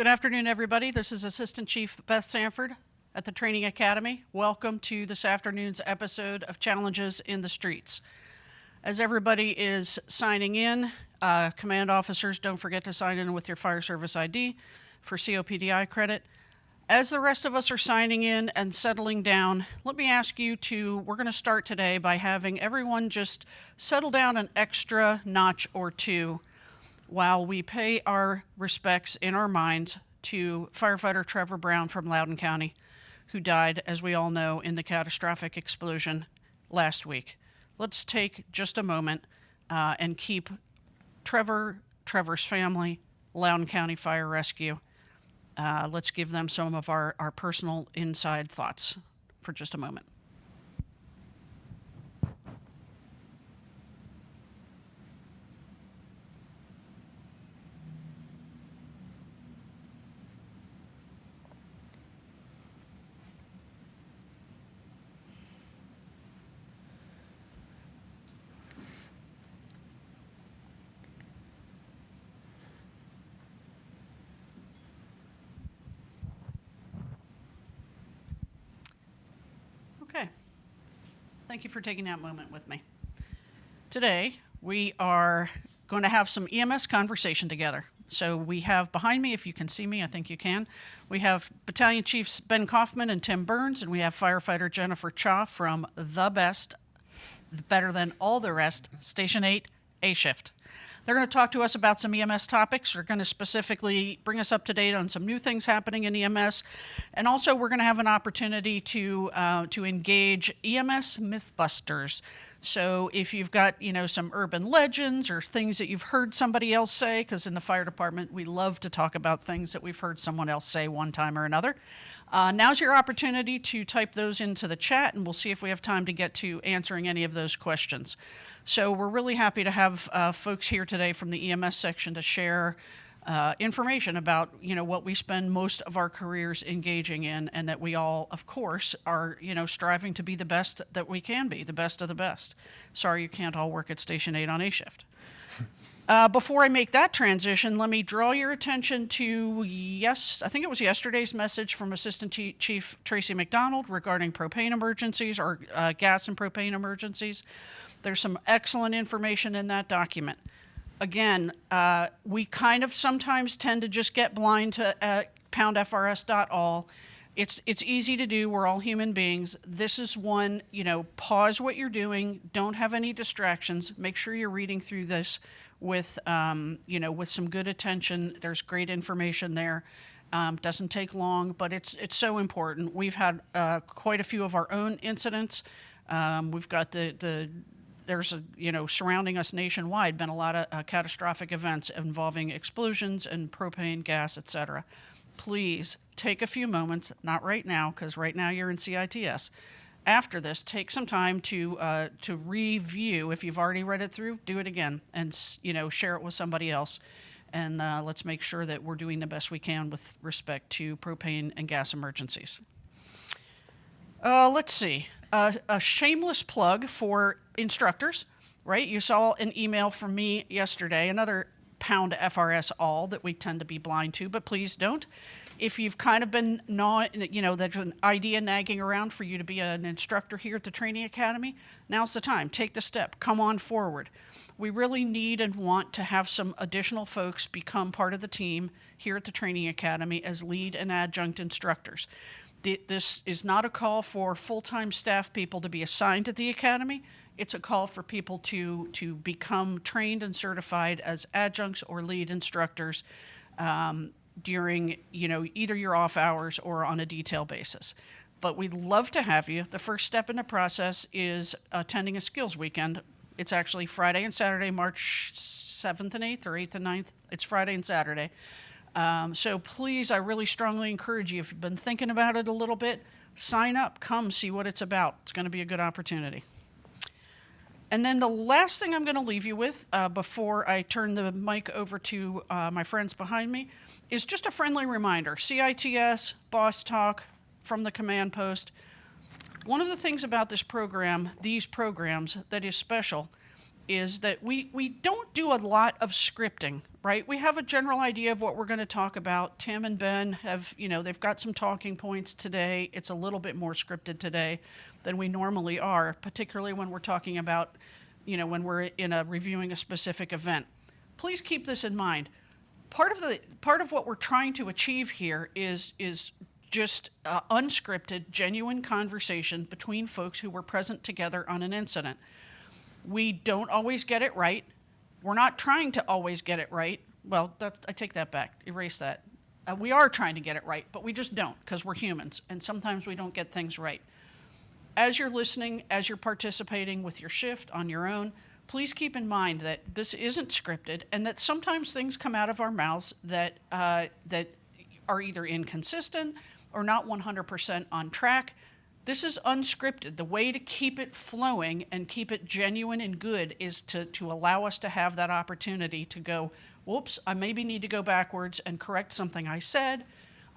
Good afternoon, everybody. This is Assistant Chief Beth Sanford at the Training Academy. Welcome to this afternoon's episode of Challenges in the Streets. As everybody is signing in, command officers, don't forget to sign in with your fire service ID for COPDI credit. As the rest of us are signing in and settling down, let me ask you we're going to start today by having everyone just settle down an extra notch or two while we pay our respects in our minds to firefighter Trevor Brown from Loudoun County, who died, as we all know, in the catastrophic explosion last week. Let's take just a moment and keep Trevor's family, Loudoun County Fire Rescue. Let's give them some of our personal inside thoughts for just a moment. Okay. Thank you for taking that moment with me. Today, we are going to have some EMS conversation together. So we have behind me, if you can see me, I think you can, we have Battalion Chiefs Ben Kaufman and Tim Burns, and we have firefighter Jennifer Cha from the best, better than all the rest, Station 8 A Shift. They're going to talk to us about some EMS topics. They're going to specifically bring us up to date on some new things happening in EMS. And also, we're going to have an opportunity to engage EMS mythbusters. So if you've got, some urban legends or things that you've heard somebody else say, because in the fire department, we love to talk about things that we've heard someone else say one time or another. Now's your opportunity to type those into the chat, and we'll see if we have time to get to answering any of those questions. So we're really happy to have folks here today from the EMS section to share information about, what we spend most of our careers engaging in, and that we all, of course, are, striving to be the best that we can be, the best of the best. Sorry you can't all work at Station 8 on A Shift. Before I make that transition, let me draw your attention to, I think it was yesterday's message from Assistant Chief Tracy McDonald regarding propane emergencies or gas and propane emergencies. There's some excellent information in that document. Again, we kind of sometimes tend to just get blind to poundfrs.all. It's easy to do. We're all human beings. This is one, pause what you're doing. Don't have any distractions. Make sure you're reading through this with some good attention. There's great information there. Doesn't take long, but it's so important. We've had quite a few of our own incidents. We've got there's surrounding us nationwide been a lot of catastrophic events involving explosions and propane, gas, etc. Please take a few moments, not right now, because right now you're in CITS. After this, take some time to review. If you've already read it through, do it again and share it with somebody else. And let's make sure that we're doing the best we can with respect to propane and gas emergencies. Let's see. A shameless plug for instructors, right? You saw an email from me yesterday, another pound FRS all that we tend to be blind to, but please don't. If you've kind of been there's an idea nagging around for you to be an instructor here at the Training Academy, now's the time. Take the step. Come on forward. We really need and want to have some additional folks become part of the team here at the Training Academy as lead and adjunct instructors. This is not a call for full-time staff people to be assigned to the Academy. It's a call for people to become trained and certified as adjuncts or lead instructors during either your off hours or on a detail basis. But we'd love to have you. The first step in the process is attending a skills weekend. It's actually Friday and Saturday, March 7th and 8th or 8th and 9th. It's Friday and Saturday. So please, I really strongly encourage you, if you've been thinking about it a little bit, sign up, come see what it's about. It's going to be a good opportunity. And then the last thing I'm going to leave you with before I turn the mic over to my friends behind me is just a friendly reminder. CITS, Boss Talk from the command post. One of the things about this program, these programs, that is special is that we don't do a lot of scripting, right? We have a general idea of what we're going to talk about. Tim and Ben have, they've got some talking points today. It's a little bit more scripted today than we normally are, particularly when we're talking about, when we're reviewing a specific event. Please keep this in mind. Part of what we're trying to achieve here is just unscripted, genuine conversation between folks who were present together on an incident. We don't always get it right. We're not trying to always get it right. Well, I take that back. Erase that. We are trying to get it right, but we just don't because we're humans, and sometimes we don't get things right. As you're listening, as you're participating with your shift on your own, please keep in mind that this isn't scripted and that sometimes things come out of our mouths that are either inconsistent or not 100% on track. This is unscripted. The way to keep it flowing and keep it genuine and good is to allow us to have that opportunity to go, whoops, I maybe need to go backwards and correct something I said.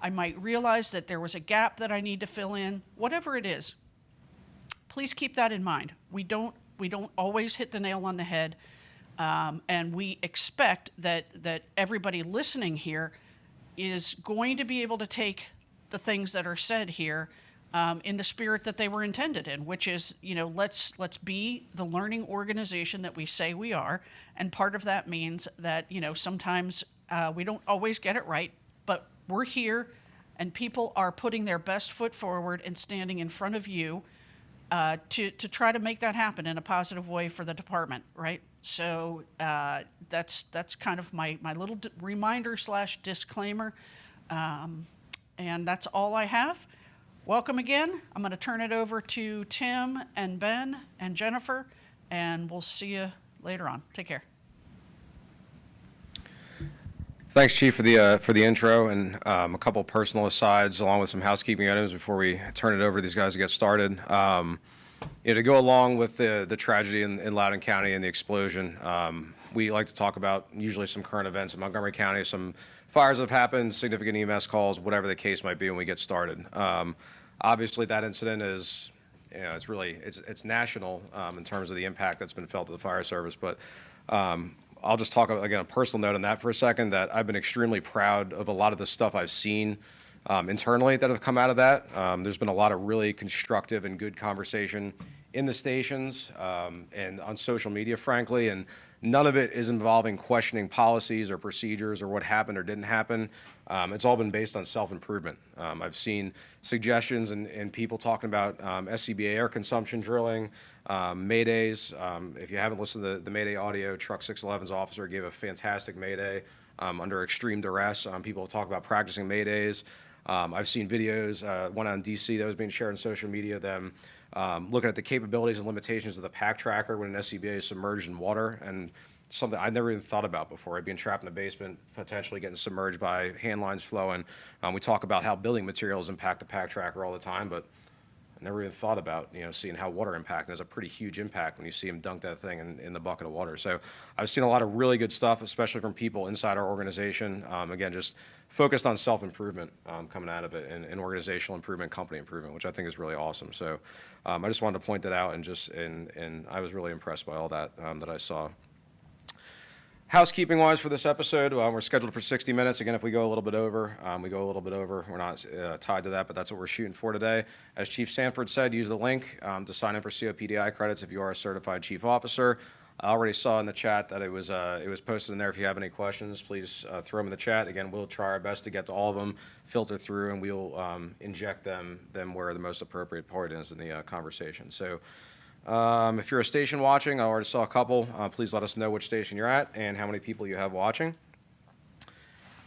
I might realize that there was a gap that I need to fill in, whatever it is. Please keep that in mind. We don't always hit the nail on the head, and we expect that everybody listening here is going to be able to take the things that are said here in the spirit that they were intended in, which is, let's be the learning organization that we say we are. And part of that means that, sometimes we don't always get it right, but we're here and people are putting their best foot forward and standing in front of you to try to make that happen in a positive way for the department, right? So that's kind of my little reminder / disclaimer. And that's all I have. Welcome again. I'm going to turn it over to Tim and Ben and Jennifer, and we'll see you later on. Take care. Thanks, Chief, for the intro and a couple personal asides along with some housekeeping items before we turn it over to these guys to get started. To go along with the tragedy in Loudoun County and the explosion, we like to talk about usually some current events in Montgomery County, some fires that have happened, significant EMS calls, whatever the case might be when we get started. Obviously, that incident is, it's national in terms of the impact that's been felt to the fire service. But I'll just talk, again, a personal note on that for a second, that I've been extremely proud of a lot of the stuff I've seen internally that have come out of that. There's been a lot of really constructive and good conversation in the stations and on social media, frankly, and none of it is involving questioning policies or procedures or what happened or didn't happen. It's all been based on self-improvement. I've seen suggestions and people talking about SCBA air consumption drilling, Maydays. If you haven't listened to the Mayday audio, Truck 611's officer gave a fantastic Mayday under extreme duress. People talk about practicing Maydays. I've seen videos, one on DC that was being shared on social media, them looking at the capabilities and limitations of the pack tracker when an SCBA is submerged in water, and something I never even thought about before. Being trapped in the basement, potentially getting submerged by hand lines flowing. We talk about how building materials impact the pack tracker all the time, but I never even thought about, seeing how water impact. There's a pretty huge impact when you see them dunk that thing in the bucket of water. So I've seen a lot of really good stuff, especially from people inside our organization. Again, just focused on self-improvement coming out of it, and organizational improvement, company improvement, which I think is really awesome. So I just wanted to point that out, and I was really impressed by all that that I saw. Housekeeping-wise for this episode, we're scheduled for 60 minutes. Again, if we go a little bit over, we go a little bit over. We're not tied to that, but that's what we're shooting for today. As Chief Sanford said, use the link to sign in for COPDI credits if you are a certified chief officer. I already saw in the chat that it was posted in there. If you have any questions, please throw them in the chat. Again, we'll try our best to get to all of them, filter through, and we'll inject them where the most appropriate part is in the conversation. So if you're a station watching, I already saw a couple. Please let us know which station you're at and how many people you have watching.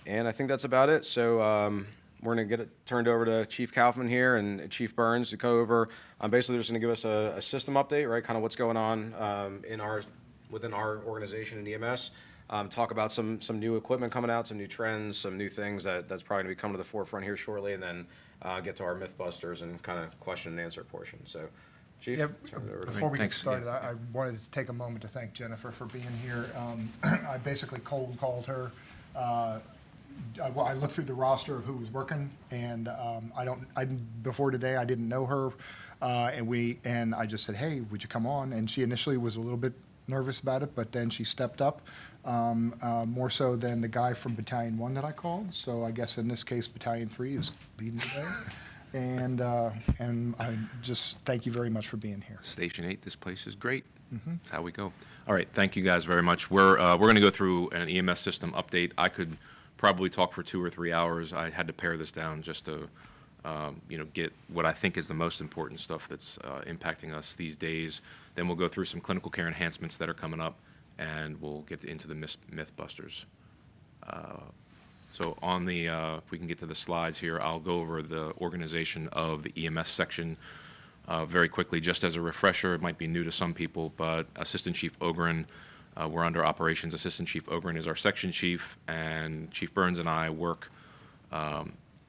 And I think that's about it. So we're going to get it turned over to Chief Kaufman here and Chief Burns to go over. Basically, they're just going to give us a system update, right? Kind of what's going on within our organization in EMS. Talk about some new equipment coming out, some new trends, some new things that's probably going to be coming to the forefront here shortly, and then get to our mythbusters and kind of question and answer portion. So. Chief, yeah, before we get started, I wanted to take a moment to thank Jennifer for being here. I basically cold called her. I looked through the roster of who was working, and before today I didn't know her, and I just said, hey, would you come on? And she initially was a little bit nervous about it, but then she stepped up, more so than the guy from Battalion 1 that I called. So I guess in this case, Battalion 3 is leading the day. And I just thank you very much for being here. Station 8, this place is great. That's how we go. All right, thank you guys very much. We're going to go through an EMS system update. I could probably talk for 2 or 3 hours. I had to pare this down just to get what I think is the most important stuff that's impacting us these days. Then we'll go through some clinical care enhancements that are coming up, and we'll get into the mythbusters. So on the, if we can get to the slides here, I'll go over the organization of the EMS section very quickly. Just as a refresher, it might be new to some people, but Assistant Chief Ogren, we're under operations. Assistant Chief Ogren is our section chief, and Chief Burns and I work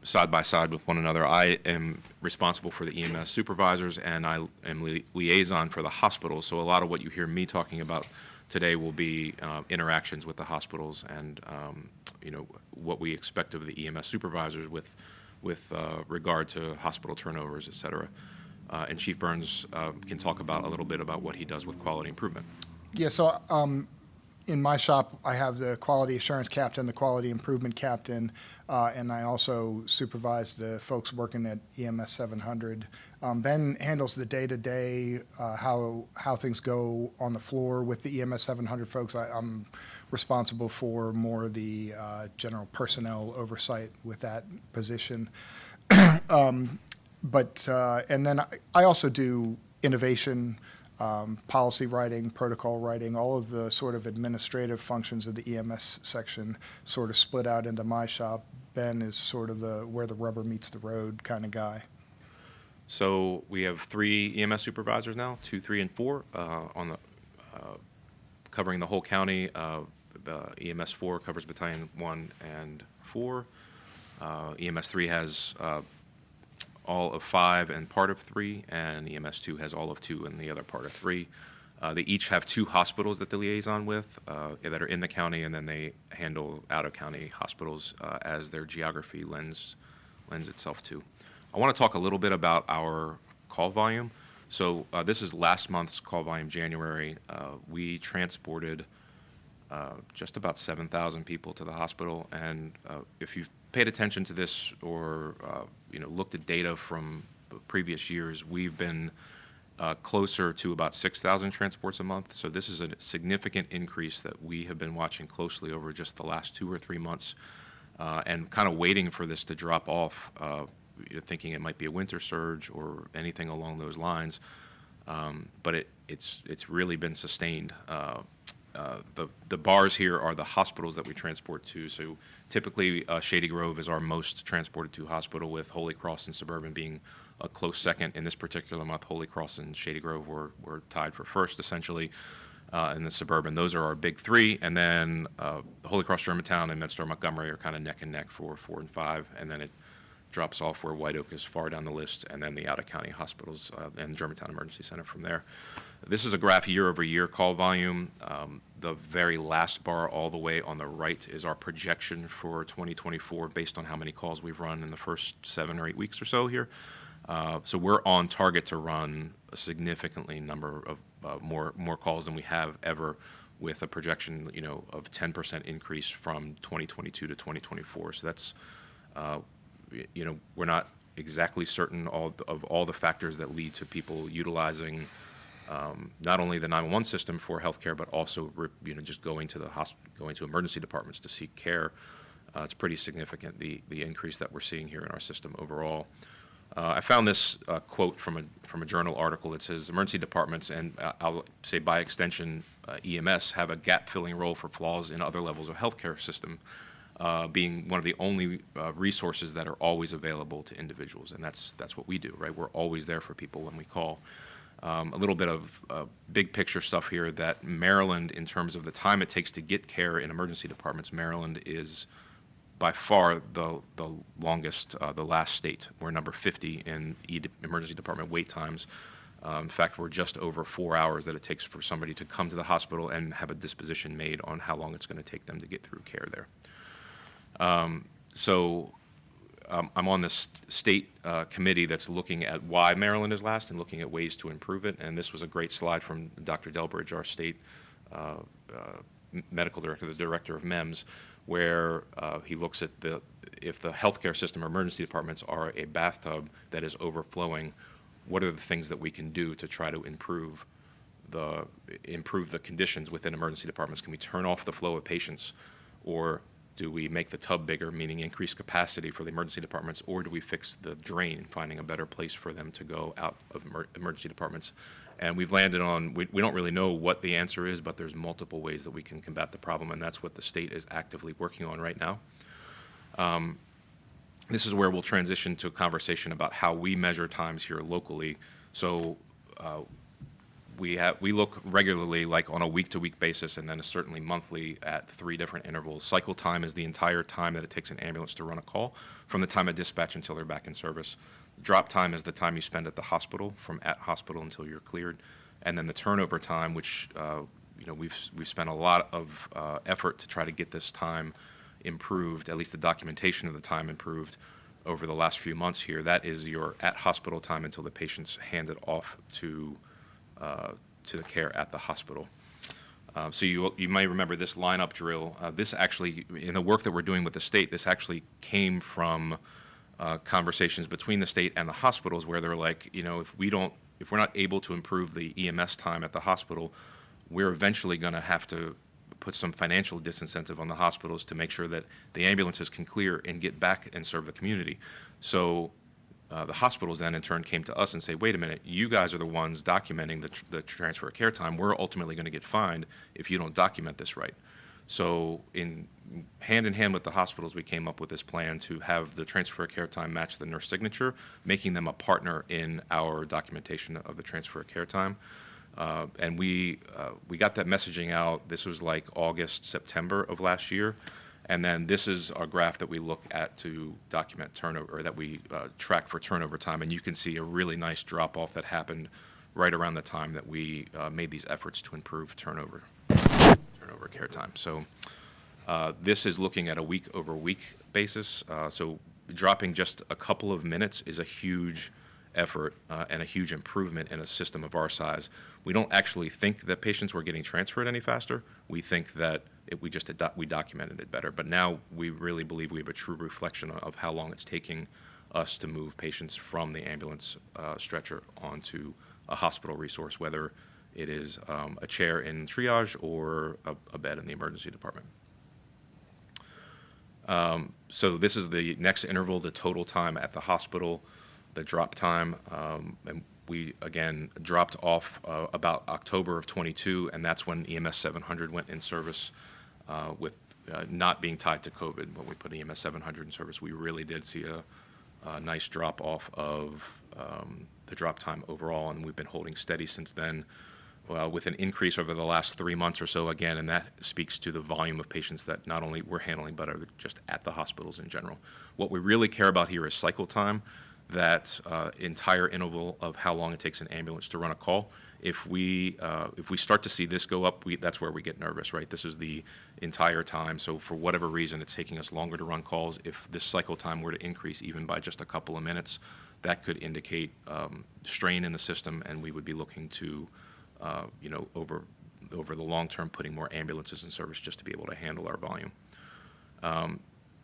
side by side with one another. I am responsible for the EMS supervisors, and I am liaison for the hospitals. So a lot of what you hear me talking about today will be interactions with the hospitals and what we expect of the EMS supervisors with regard to hospital turnovers, et cetera. And Chief Burns can talk about a little bit about what he does with quality improvement. Yeah, so in my shop, I have the quality assurance captain, the quality improvement captain, and I also supervise the folks working at EMS 700. Ben handles the day-to-day, how things go on the floor with the EMS 700 folks. I'm responsible for more of the general personnel oversight with that position. And then I also do innovation, policy writing, protocol writing, all of the sort of administrative functions of the EMS section sort of split out into my shop. Ben is sort of where the rubber meets the road kind of guy. So we have 3 EMS supervisors now, 2, 3, and 4, on the covering the whole county. EMS 4 covers Battalion 1 and 4. EMS 3 has all of 5 and part of 3, and EMS 2 has all of 2 and the other part of 3. They each have 2 hospitals that they liaison with that are in the county, and then they handle out-of-county hospitals as their geography lends itself to. I want to talk a little bit about our call volume. So this is last month's call volume, January. We transported just about 7,000 people to the hospital, and if you've paid attention to this or looked at data from previous years, we've been closer to about 6,000 transports a month. So this is a significant increase that we have been watching closely over just the last 2 or 3 months, and kind of waiting for this to drop off, thinking it might be a winter surge or anything along those lines. But it's really been sustained. The bars here are the hospitals that we transport to. So typically, Shady Grove is our most transported to hospital, with Holy Cross and Suburban being a close second. In this particular month, Holy Cross and Shady Grove were tied for first, essentially, in the Suburban. Those are our big 3. And then Holy Cross, Germantown, and MedStar Montgomery are kind of neck and neck for 4 and 5. And then it drops off where White Oak is far down the list, and then the out-of-county hospitals and Germantown Emergency Center from there. This is a graph year-over-year call volume. The very last bar all the way on the right is our projection for 2024 based on how many calls we've run in the first 7 or 8 weeks or so here. So we're on target to run a significantly number of more calls than we have ever, with a projection of 10% increase from 2022 to 2024. So that's we're not exactly certain of all the factors that lead to people utilizing not only the 911 system for healthcare, but also just going to emergency departments to seek care. It's pretty significant, the increase that we're seeing here in our system overall. I found this quote from a journal article that says emergency departments, and I'll say by extension EMS, have a gap-filling role for flaws in other levels of healthcare system, being one of the only resources that are always available to individuals, and that's what we do, right? We're always there for people when we call. A little bit of big picture stuff here, that Maryland, in terms of the time it takes to get care in emergency departments, Maryland is by far the longest, the last state. We're number 50 in emergency department wait times. In fact, we're just over 4 hours that it takes for somebody to come to the hospital and have a disposition made on how long it's going to take them to get through care there. I'm on this state committee that's looking at why Maryland is last and looking at ways to improve it. And this was a great slide from Dr. Delbridge, our state medical director, the director of MEMS, where he looks at if the healthcare system or emergency departments are a bathtub that is overflowing, what are the things that we can do to try to improve the conditions within emergency departments? Can we turn off the flow of patients, or do we make the tub bigger, meaning increase capacity for the emergency departments, or do we fix the drain, finding a better place for them to go out of emergency departments? And we've landed on, we don't really know what the answer is, but there's multiple ways that we can combat the problem, and that's what the state is actively working on right now. This is where we'll transition to a conversation about how we measure times here locally. So we look regularly, like on a week-to-week basis, and then certainly monthly at 3 different intervals. Cycle time is the entire time that it takes an ambulance to run a call, from the time of dispatch until they're back in service. Drop time is the time you spend at the hospital, from at hospital until you're cleared. And then the turnover time, which we've spent a lot of effort to try to get this time improved, at least the documentation of the time improved over the last few months here. That is your at hospital time until the patient's handed off to the care at the hospital. So you may remember this lineup drill. This actually, in the work that we're doing with the state, this actually came from conversations between the state and the hospitals, where they're like, if we're not able to improve the EMS time at the hospital, we're eventually going to have to put some financial disincentive on the hospitals to make sure that the ambulances can clear and get back and serve the community. So the hospitals then in turn came to us and say, wait a minute, you guys are the ones documenting the transfer of care time. We're ultimately going to get fined if you don't document this right. So in hand with the hospitals, we came up with this plan to have the transfer of care time match the nurse signature, making them a partner in our documentation of the transfer of care time. And we got that messaging out. This was like August, September of last year. And then this is our graph that we look at to document turnover, or that we track for turnover time. And you can see a really nice drop off that happened right around the time that we made these efforts to improve turnover care time. So this is looking at a week over week basis. So dropping just a couple of minutes is a huge effort and a huge improvement in a system of our size. We don't actually think that patients were getting transferred any faster. We think that we documented it better. But now we really believe we have a true reflection of how long it's taking us to move patients from the ambulance stretcher onto a hospital resource, whether it is a chair in triage or a bed in the emergency department. So this is the next interval, the total time at the hospital, the drop time, and we again dropped off about October of 22, and that's when EMS 700 went in service with not being tied to COVID. When we put EMS 700 in service, we really did see a nice drop off of the drop time overall, and we've been holding steady since then, with an increase over the last 3 months or so again, and that speaks to the volume of patients that not only we're handling, but are just at the hospitals in general. What we really care about here is cycle time, that entire interval of how long it takes an ambulance to run a call. If we start to see this go up, that's where we get nervous, right? This is the entire time. So for whatever reason, it's taking us longer to run calls. If this cycle time were to increase even by just a couple of minutes, that could indicate strain in the system, and we would be looking to, over the long term, putting more ambulances in service just to be able to handle our volume.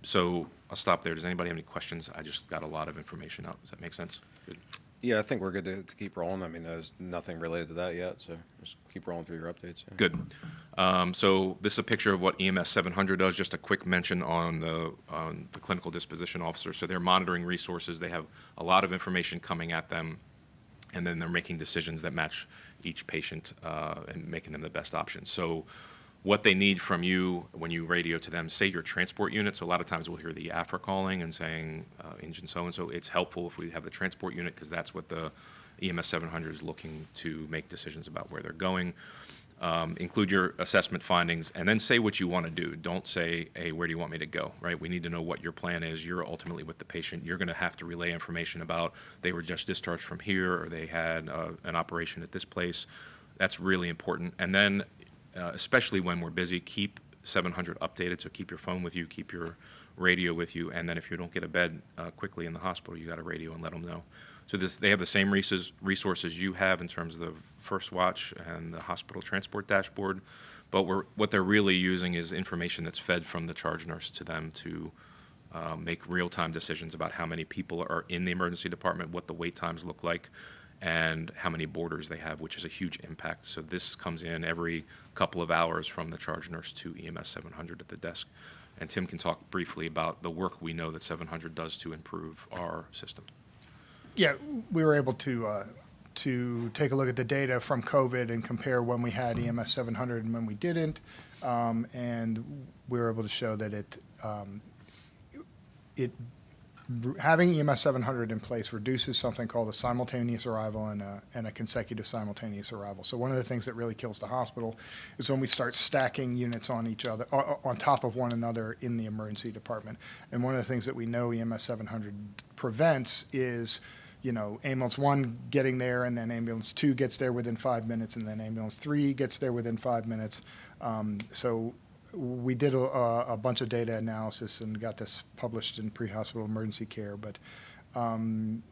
So I'll stop there. Does anybody have any questions? I just got a lot of information out. Does that make sense? Good. Yeah, I think we're good to keep rolling. I mean, there's nothing related to that yet, so just keep rolling through your updates. Yeah. Good. So this is a picture of what EMS 700 does. Just a quick mention on the clinical disposition officer. So they're monitoring resources. They have a lot of information coming at them, and then they're making decisions that match each patient and making them the best option. So what they need from you when you radio to them, say your transport unit. So a lot of times we'll hear the AFRA calling and saying engine so-and-so. It's helpful if we have the transport unit, because that's what the EMS 700 is looking to make decisions about where they're going. Include your assessment findings, and then say what you want to do. Don't say, hey, where do you want me to go, right? We need to know what your plan is. You're ultimately with the patient. You're going to have to relay information about they were just discharged from here, or they had an operation at this place. That's really important. And then especially when we're busy, keep 700 updated. So keep your phone with you, keep your radio with you, and then if you don't get a bed quickly in the hospital, you got a radio and let them know. So they have the same resources you have in terms of the First Watch and the hospital transport dashboard, But what they're really using is information that's fed from the charge nurse to them to make real-time decisions about how many people are in the emergency department, what the wait times look like, and how many boarders they have, which is a huge impact. So this comes in every couple of hours from the charge nurse to EMS 700 at the desk. And Tim can talk briefly about the work we know that 700 does to improve our system. Yeah, we were able to take a look at the data from COVID and compare when we had EMS 700 and when we didn't, and we were able to show that having EMS 700 in place reduces something called a simultaneous arrival and a consecutive simultaneous arrival. So one of the things that really kills the hospital is when we start stacking units on each other, on top of one another in the emergency department. And one of the things that we know EMS 700 prevents is, ambulance 1 getting there, and then ambulance 2 gets there within 5 minutes, and then ambulance 3 gets there within 5 minutes. So we did a bunch of data analysis and got this published in Pre-Hospital Emergency Care, but to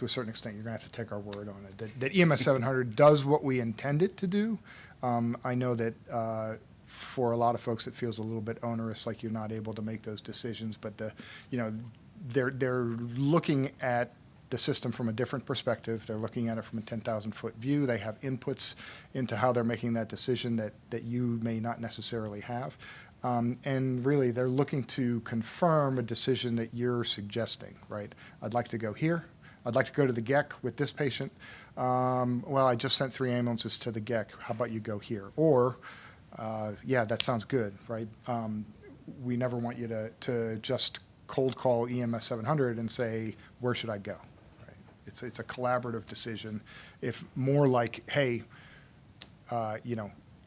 a certain extent, you're going to have to take our word on it. That EMS 700 does what we intend it to do. I know that for a lot of folks, it feels a little bit onerous, like you're not able to make those decisions, but they're looking at the system from a different perspective. They're looking at it from a 10,000-foot view. They have inputs into how they're making that decision that you may not necessarily have. And really, they're looking to confirm a decision that you're suggesting, right? I'd like to go here. I'd like to go to the GEC with this patient. Well, I just sent 3 ambulances to the GEC. How about you go here? Or, yeah, that sounds good, right? We never want you to just cold call EMS 700 and say, where should I go? It's a collaborative decision. If more like, hey,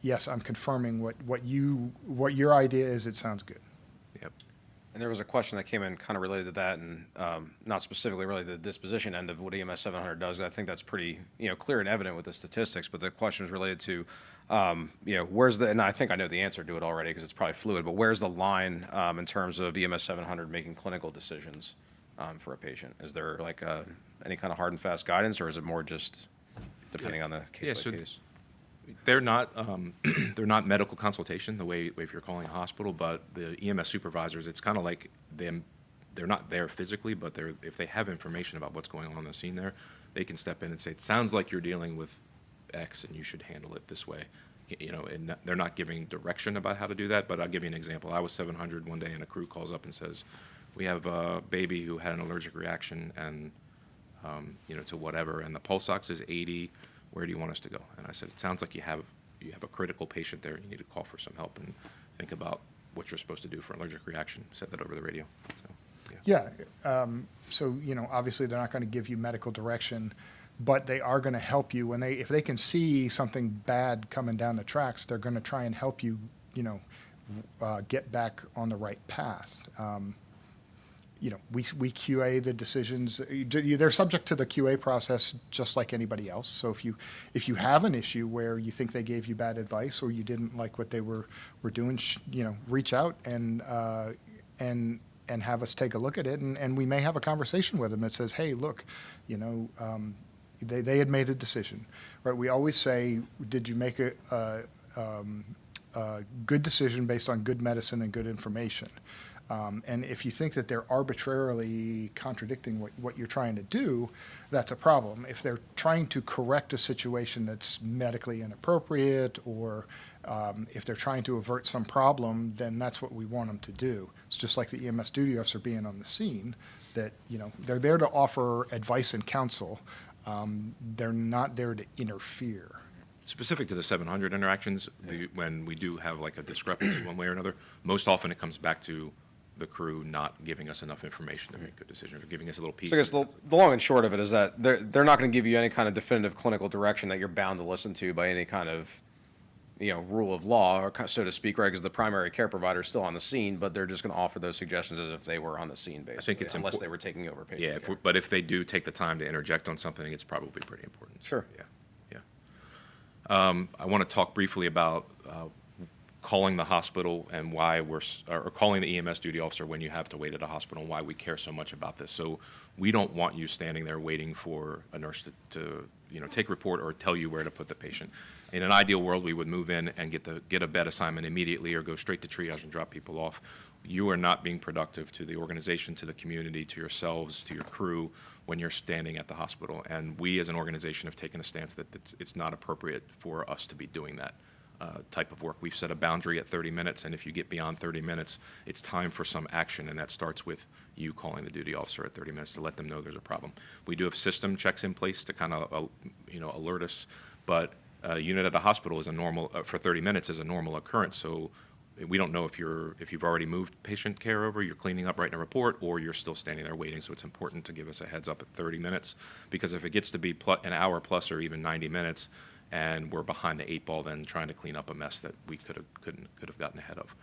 yes, I'm confirming what your idea is. It sounds good. Yep. And there was a question that came in kind of related to that, and not specifically related to the disposition end of what EMS 700 does. I think that's pretty clear and evident with the statistics. But the question is related to where's the, and I think I know the answer to it already because it's probably fluid. But where's the line in terms of EMS 700 making clinical decisions for a patient? Is there like any kind of hard and fast guidance, or is it more just depending on the case by case? They're not they're not medical consultation the way if you're calling a hospital, but the EMS supervisors, it's kind of like them. They're not there physically, but if they have information about what's going on the scene there, they can step in and say, it sounds like you're dealing with X and you should handle it this way. And they're not giving direction about how to do that, but I'll give you an example. I was 700 one day and a crew calls up and says, we have a baby who had an allergic reaction and to whatever, and the pulse ox is 80. Where do you want us to go? And I said, it sounds like you have a critical patient there. You need to call for some help and think about what you're supposed to do for an allergic reaction. Said that over the radio. So, yeah. So obviously they're not going to give you medical direction, but they are going to help you if they can see something bad coming down the tracks. They're going to try and help you, get back on the right path. We QA the decisions. They're subject to the QA process just like anybody else. So if you have an issue where you think they gave you bad advice or you didn't like what they were doing, reach out and have us take a look at it, and we may have a conversation with them that says, hey, look, they had made a decision, right? We always say, did you make a good decision based on good medicine and good information? And if you think that they're arbitrarily contradicting what you're trying to do, that's a problem. If they're trying to correct a situation that's medically inappropriate, or if they're trying to avert some problem, then that's what we want them to do. It's just like the EMS duty officer being on the scene, that they're there to offer advice and counsel. They're not there to interfere. Specific to the 700 interactions, when we do have like a discrepancy one way or another, most often it comes back to the crew not giving us enough information to make good decisions, or giving us a little piece. So I guess the long and short of it is that they're not going to give you any kind of definitive clinical direction that you're bound to listen to by any kind of rule of law, or so to speak, right? Because the primary care provider is still on the scene, but they're just going to offer those suggestions as if they were on the scene, basically. I think it's unless they were taking over patient Yeah, care. but if they do take the time to interject on something, it's probably pretty important. Sure. Yeah. I want to talk briefly about calling the hospital and why or calling the EMS duty officer when you have to wait at a hospital and why we care so much about this. So we don't want you standing there waiting for a nurse to take a report or tell you where to put the patient. In an ideal world, we would move in and get a bed assignment immediately or go straight to triage and drop people off. You are not being productive to the organization, to the community, to yourselves, to your crew when you're standing at the hospital. And we as an organization have taken a stance that it's not appropriate for us to be doing that type of work. We've set a boundary at 30 minutes, and if you get beyond 30 minutes, it's time for some action, and that starts with you calling the duty officer at 30 minutes to let them know there's a problem. We do have system checks in place to kind of alert us, but a unit at a hospital is a normal for 30 minutes is a normal occurrence. So we don't know if you've already moved patient care over, you're cleaning up, writing a report, or you're still standing there waiting. So it's important to give us a heads up at 30 minutes, because if it gets to be an hour plus or even 90 minutes, and we're behind the 8 ball, then trying to clean up a mess that we could have gotten ahead of.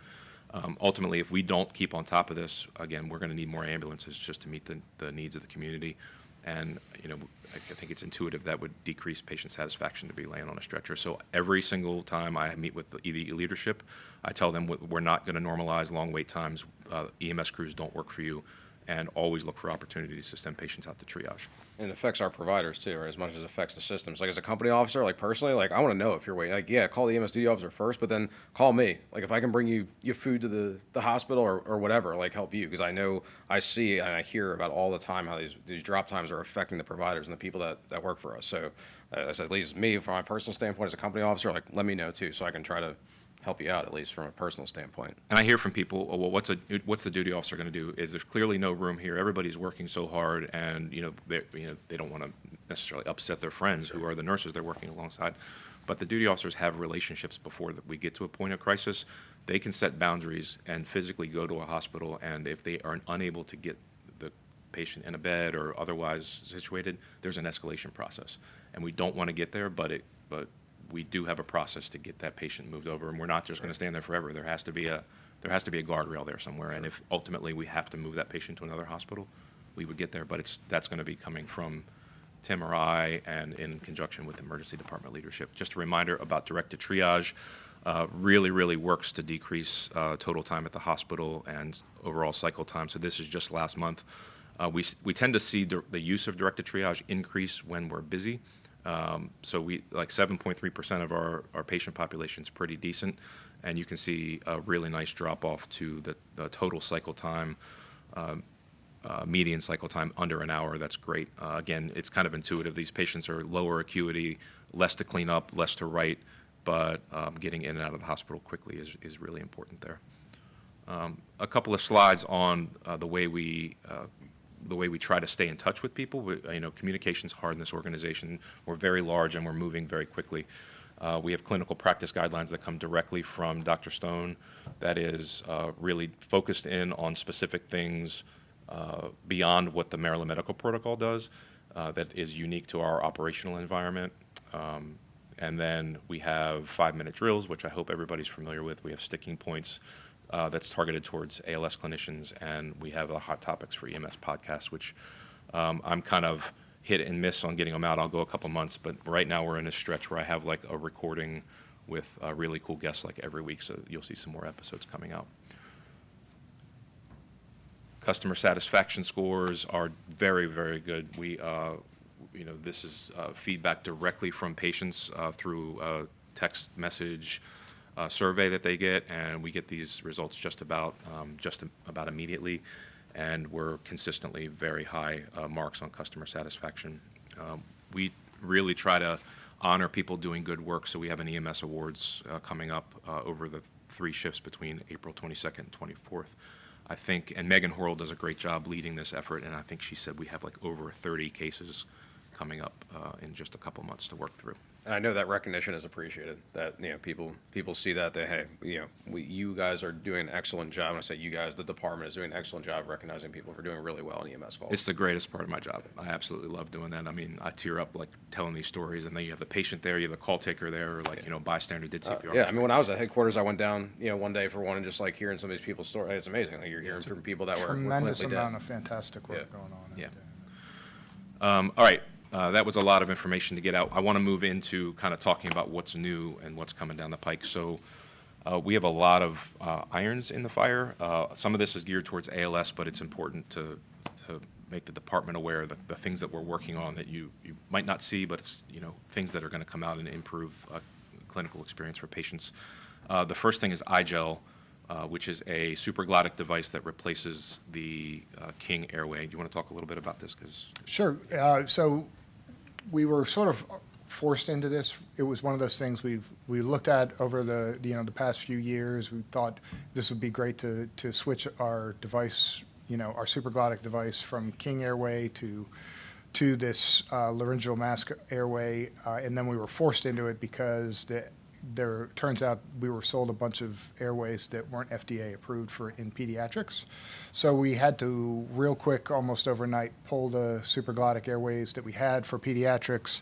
Ultimately, if we don't keep on top of this, again, we're going to need more ambulances just to meet the needs of the community. And I think it's intuitive that would decrease patient satisfaction to be laying on a stretcher. So every single time I meet with the ED leadership, I tell them we're not going to normalize long wait times. EMS crews don't work for you, and always look for opportunities to send patients out to triage. And it affects our providers too, or as much as it affects the systems. Like as a company officer, like personally, like I want to know if you're waiting. Like, yeah, call the EMS duty officer first, but then call me. Like if I can bring you food to the hospital or whatever, like help you, because I know I see and I hear about all the time how these drop times are affecting the providers and the people that work for us. So at least me, from my personal standpoint as a company officer, like let me know too, so I can try to help you out, at least from a personal standpoint. And I hear from people, oh, well, what's the duty officer going to do? There's clearly no room here. Everybody's working so hard, and they don't want to necessarily upset their friends who are the nurses they're working alongside. But the duty officers have relationships before that we get to a point of crisis. They can set boundaries and physically go to a hospital, and if they are unable to get the patient in a bed or otherwise situated, there's an escalation process. And we don't want to get there, but we do have a process to get that patient moved over, and we're not just going to stand there forever. There has to be a guardrail there somewhere, and if ultimately we have to move that patient to another hospital, we would get there. But that's going to be coming from Tim or I, and in conjunction with emergency department leadership. Just a reminder about directed triage. Really works to decrease total time at the hospital and overall cycle time. So this is just last month. We tend to see the use of directed triage increase when we're busy. So we 7.3% of our patient population is pretty decent, and you can see a really nice drop off to the total cycle time, median cycle time under an hour. That's great. Again, it's kind of intuitive. These patients are lower acuity, less to clean up, less to write, but getting in and out of the hospital quickly is really important there. A couple of slides on the way we try to stay in touch with people. Communication's hard in this organization. We're very large and we're moving very quickly. We have clinical practice guidelines that come directly from Dr. Stone that is really focused in on specific things beyond what the Maryland Medical Protocol does that is unique to our operational environment. And then we have 5-minute drills, which I hope everybody's familiar with. We have sticking points that's targeted towards ALS clinicians, and we have a Hot Topics for EMS podcast, which I'm kind of hit and miss on getting them out. I'll go a couple months, but right now we're in a stretch where I have like a recording with really cool guests like every week, so you'll see some more episodes coming out. Customer satisfaction scores are very good. This is feedback directly from patients through a text message survey that they get, and we get these results just about immediately, and we're consistently very high marks on customer satisfaction. We really try to honor people doing good work, so we have an EMS Awards coming up over the 3 shifts between April 22nd and 24th. I think, and Megan Horrell does a great job leading this effort, and I think she said we have like over 30 cases coming up in just a couple months to work through. And I know that recognition is appreciated. That people see that hey, you guys are doing an excellent job. When I say you guys, the department is doing an excellent job recognizing people for doing really well in EMS calls. It's the greatest part of my job. I absolutely love doing that. I mean, I tear up like telling these stories, and then you have the patient there, you have the call taker there, or bystander who did CPR. Yeah, I mean, when I was at headquarters, I went down one day for one, and just like hearing some of these people's stories, it's amazing. Like you're hearing from people that were Tremendous clinically amount dead. of fantastic work going on. Yeah. All right. That was a lot of information to get out. I want to move into kind of talking about what's new and what's coming down the pike. So We have a lot of irons in the fire. Some of this is geared towards ALS, but it's important to make the department aware of the things that we're working on that you might not see, but it's, you know, things that are going to come out and improve clinical experience for patients. The first thing is iGel, which is a supraglottic device that replaces the King airway. Do you want to talk a little bit about this? Sure. So we were sort of forced into this. It was one of those things we looked at over the past few years. We thought this would be great to switch our device, our supraglottic device from King airway to this laryngeal mask airway, and then we were forced into it because there turns out we were sold a bunch of airways that weren't FDA approved in pediatrics. So we had to real quick, almost overnight, pull the supraglottic airways that we had for pediatrics,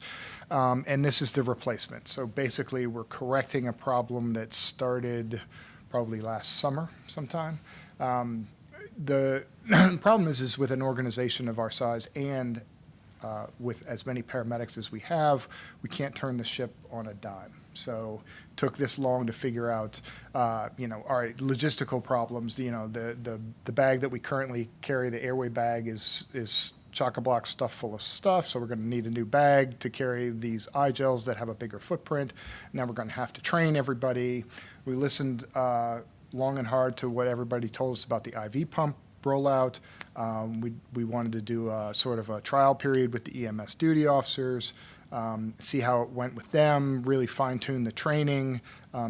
and this is the replacement. So basically we're correcting a problem that started probably last summer sometime. The problem is with an organization of our size and with as many paramedics as we have, we can't turn the ship on a dime. So took this long to figure out, all right, logistical problems. The bag that we currently carry, the airway bag, is chock-a-block stuffed full of stuff. So we're going to need a new bag to carry these iGels that have a bigger footprint. Now we're going to have to train everybody. We listened long and hard to what everybody told us about the IV pump rollout. We wanted to do a sort of a trial period with the EMS duty officers, see how it went with them, really fine-tune the training,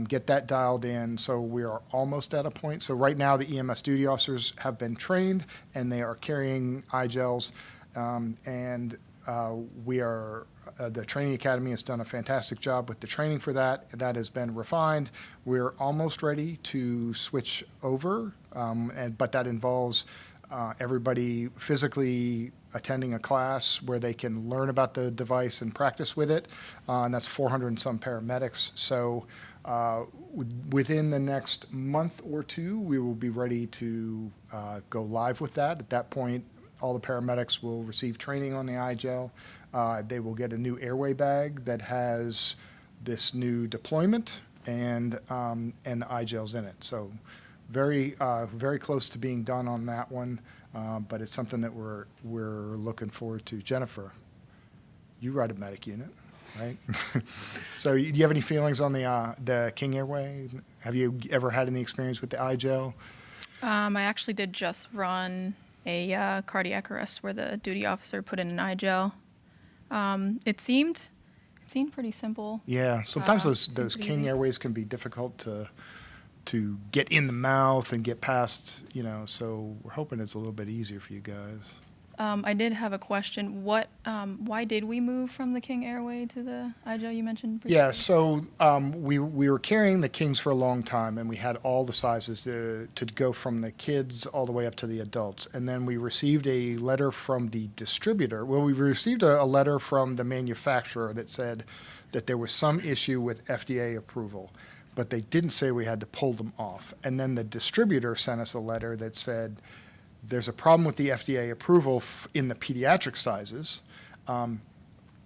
get that dialed in. So we are almost at a point. So right now the EMS duty officers have been trained and they are carrying iGels, and the training academy has done a fantastic job with the training for that. That has been refined. We're almost ready to switch over, but that involves everybody physically attending a class where they can learn about the device and practice with it, and that's 400 and some paramedics. So within the next month or two, we will be ready to go live with that. At that point, all the paramedics will receive training on the iGel. They will get a new airway bag that has this new deployment and the iGels in it. So very close to being done on that one, but it's something that we're looking forward to. Jennifer, you ride a medic unit, right? So do you have any feelings on the King airway? Have you ever had any experience with the iGel? I actually did just run a cardiac arrest where the duty officer put in an iGel. It seemed pretty simple. Yeah, sometimes those King easy. airways can be difficult to get in the mouth and get past, so we're hoping it's a little bit easier for you guys. I did have a question. Why did we move from the King airway to the iGel you mentioned briefly? Yeah, so we were carrying the Kings for a long time, and we had all the sizes to go from the kids all the way up to the adults. And then we received a letter from the distributor. Well, we received a letter from the manufacturer that said that there was some issue with FDA approval, but they didn't say we had to pull them off. And then the distributor sent us a letter that said, there's a problem with the FDA approval in the pediatric sizes.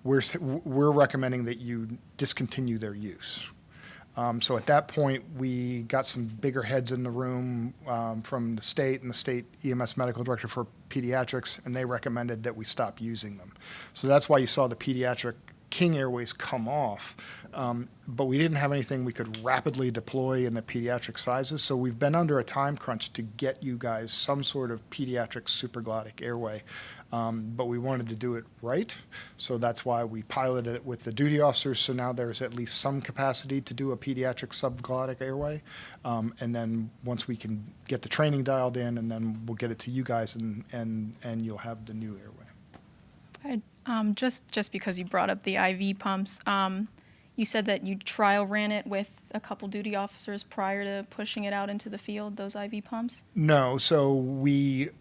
We're recommending that you discontinue their use. So at that point, we got some bigger heads in the room from the state and the state EMS medical director for pediatrics, and they recommended that we stop using them. So that's why you saw the pediatric King airways come off, but we didn't have anything we could rapidly deploy in the pediatric sizes, so we've been under a time crunch to get you guys some sort of pediatric supraglottic airway, but we wanted to do it right, so that's why we piloted it with the duty officers, so now there's at least some capacity to do a pediatric subglottic airway, and then once we can get the training dialed in, and then we'll get it to you guys, and you'll have the new airway. Just because you brought up the IV pumps, you said that you trial ran it with a couple duty officers prior to pushing it out into the field, those IV pumps? No, we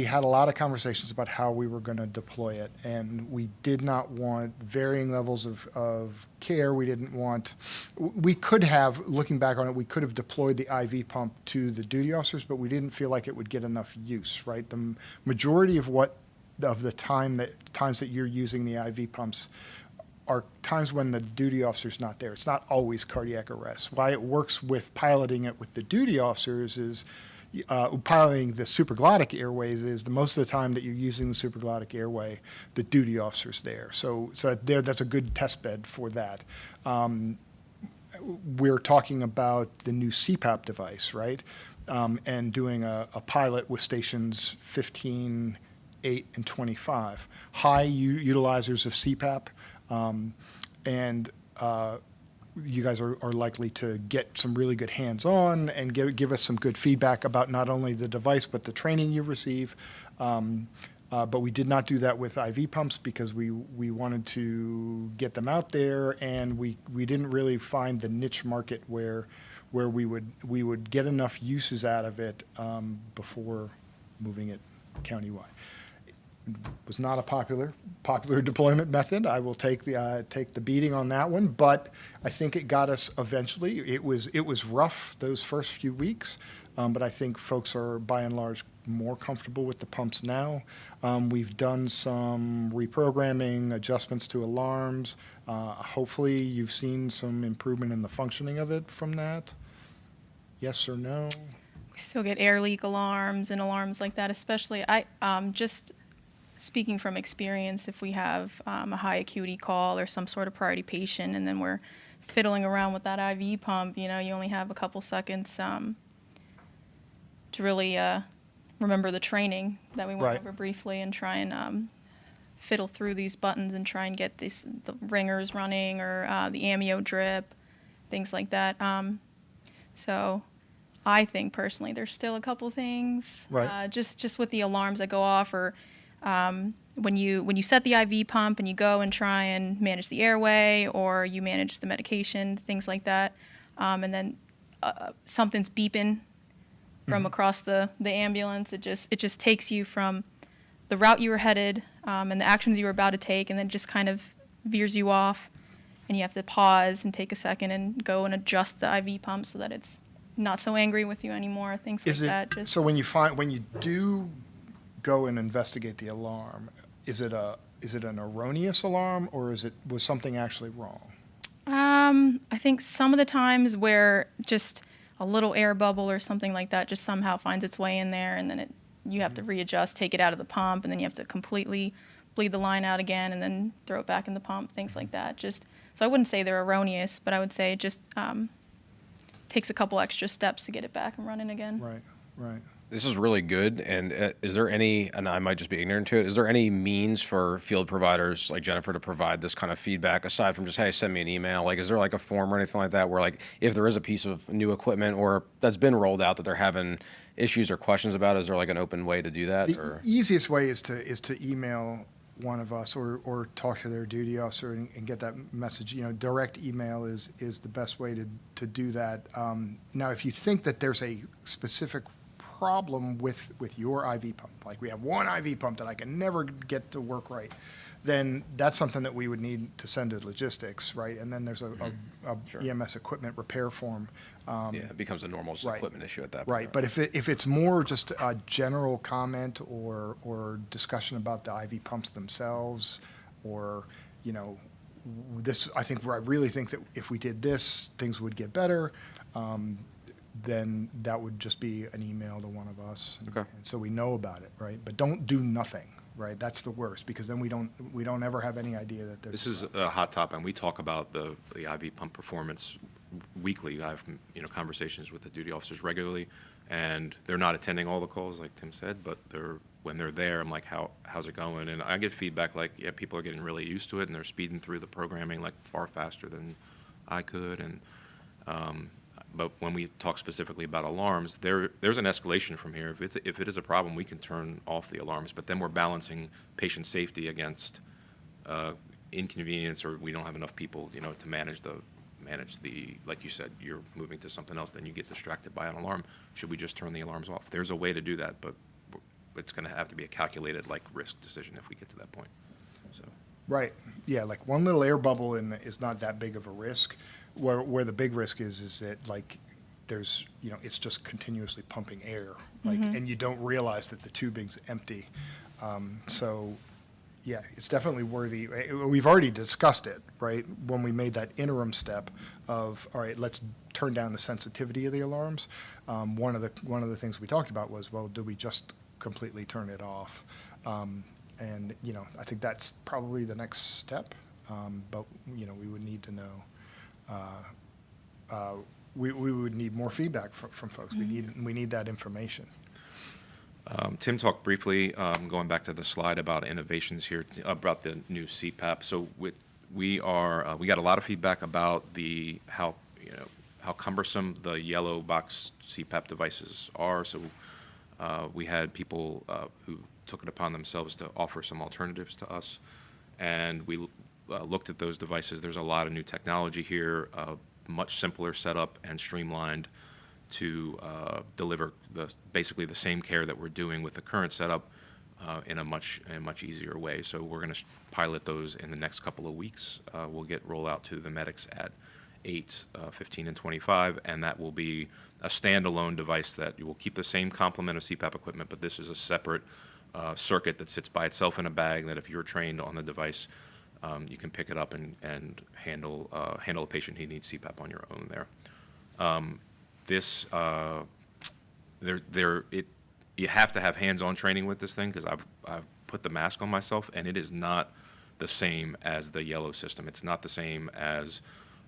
had a lot of conversations about how we were going to deploy it, and we did not want varying levels of care. We could have, looking back on it, we could have deployed the IV pump to the duty officers, but we didn't feel like it would get enough use, right? The majority of the times that you're using the IV pumps are times when the duty officer's not there. It's not always cardiac arrest. Why it works with piloting it with the duty officers is piloting the supraglottic airways is the most of the time that you're using the supraglottic airway, the duty officer's there. So that's a good test bed for that. We're talking about the new CPAP device, right? And doing a pilot with stations 15, 8, and 25. High utilizers of CPAP, and you guys are likely to get some really good hands-on and give us some good feedback about not only the device but the training you receive. But we did not do that with IV pumps because we wanted to get them out there, and we didn't really find the niche market where we would get enough uses out of it before moving it countywide. It was not a popular deployment method. I will take the beating on that one, but I think it got us eventually. It was rough those first few weeks, but I think folks are by and large more comfortable with the pumps now. We've done some reprogramming, adjustments to alarms. Hopefully you've seen some improvement in the functioning of it from that. Yes or no? We still get air leak alarms and alarms like that, especially just speaking from experience, if we have a high acuity call or some sort of priority patient and then we're fiddling around with that IV pump, you only have a couple seconds to really remember the training that we went over briefly and try and fiddle through these buttons and try and get the ringers running or the amio drip, things like that. So I think personally there's still a couple things, just with the alarms that go off, or when you set the IV pump and you go and try and manage the airway or you manage the medication, things like that, and then something's beeping from across the ambulance. It just takes you from the route you were headed and the actions you were about to take, and then just kind of veers you off, and you have to pause and take a second and go and adjust the IV pump so that it's not so angry with you anymore, things like that. So when you do go and investigate the alarm, is it an erroneous alarm, or was something actually wrong? I think some of the times where just a little air bubble or something like that just somehow finds its way in there, and then you have to readjust, take it out of the pump, and then you have to completely bleed the line out again and then throw it back in the pump, things like that. So I wouldn't say they're erroneous, but I would say it just takes a couple extra steps to get it back and running again. Right. This is really good. And is there any, and I might just be ignorant to it, is there any means for field providers like Jennifer to provide this kind of feedback aside from just, hey, send me an email? Like, is there like a form or anything like that where, like, if there is a piece of new equipment or that's been rolled out that they're having issues or questions about, is there like an open way to do that? The easiest way is to email one of us or talk to their duty officer and get that message. Direct email is the best way to do that. Now, if you think that there's a specific problem with your IV pump, like we have one IV pump that I can never get to work right, then that's something that we would need to send to logistics, right? And then there's a EMS equipment repair form. It becomes a normal equipment issue at that point. Right, but if it's more just a general comment or discussion about the IV pumps themselves, or this, I really think that if we did this, things would get better. Then that would just be an email to one of us. Okay. And so we know about it, right? But don't do nothing, right? That's the worst, because then we don't ever have any idea that there's. This is a hot topic, and we talk about the IV pump performance weekly. I have conversations with the duty officers regularly, and they're not attending all the calls, like Tim said, but when they're there, I'm like, how's it going? And I get feedback like, yeah, people are getting really used to it, and they're speeding through the programming like far faster than I could. And but when we talk specifically about alarms, there's an escalation from here. If it is a problem, we can turn off the alarms, but then we're balancing patient safety against inconvenience, or we don't have enough people, to manage the, like you said, you're moving to something else, then you get distracted by an alarm. Should we just turn the alarms off? There's a way to do that, but it's going to have to be a calculated risk decision if we get to that point. So. Right. Yeah, like one little air bubble is not that big of a risk. Where the big risk is that there's it's just continuously pumping air, and you don't realize that the tubing's empty. So yeah, it's definitely worthy. We've already discussed it, right? When we made that interim step of, all right, let's turn down the sensitivity of the alarms. One of the things we talked about was, well, do we just completely turn it off? And, you know, I think that's probably the next step. But, you know, we would need to know, we would need more feedback from folks. We need that information. Tim talked briefly, going back to the slide about innovations here, about the new CPAP. So we got a lot of feedback about how cumbersome the yellow box CPAP devices are. So we had people who took it upon themselves to offer some alternatives to us, and we looked at those devices. There's a lot of new technology here, much simpler setup and streamlined to deliver basically the same care that we're doing with the current setup in a much easier way. So we're going to pilot those in the next couple of weeks. We'll get rollout to the medics at 8, 15, and 25, and that will be a standalone device that will keep the same complement of CPAP equipment, but this is a separate circuit that sits by itself in a bag that if you're trained on the device, you can pick it up and handle a patient who needs CPAP on your own there. You have to have hands-on training with this thing because I've put the mask on myself, and it is not the same as the yellow system. It's not the same as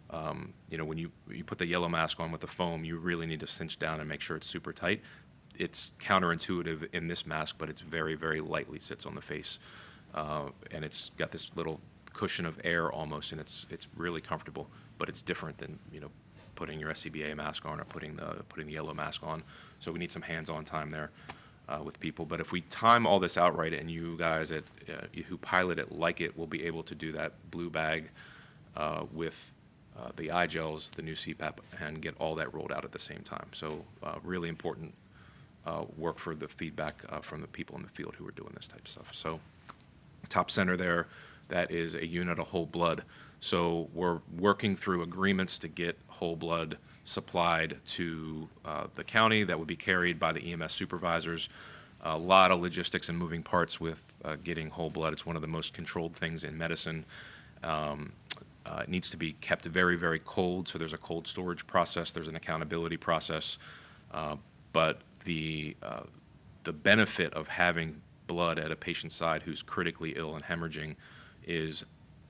when you put the yellow mask on with the foam, you really need to cinch down and make sure it's super tight. It's counterintuitive in this mask, but it's very, very lightly sits on the face, and it's got this little cushion of air almost, and it's really comfortable. But it's different than putting your SCBA mask on or putting the yellow mask on. So we need some hands-on time there with people. But if we time all this out right, and you guys who pilot it like it will be able to do that blue bag with the iGels, the new CPAP, and get all that rolled out at the same time. So really important work for the feedback from the people in the field who are doing this type of stuff. So top center there, that is a unit of whole blood. So we're working through agreements to get whole blood supplied to the county that would be carried by the EMS supervisors. A lot of logistics and moving parts with getting whole blood. It's one of the most controlled things in medicine. It needs to be kept very, very cold, so there's a cold storage process, there's an accountability process, but the benefit of having blood at a patient's side who's critically ill and hemorrhaging is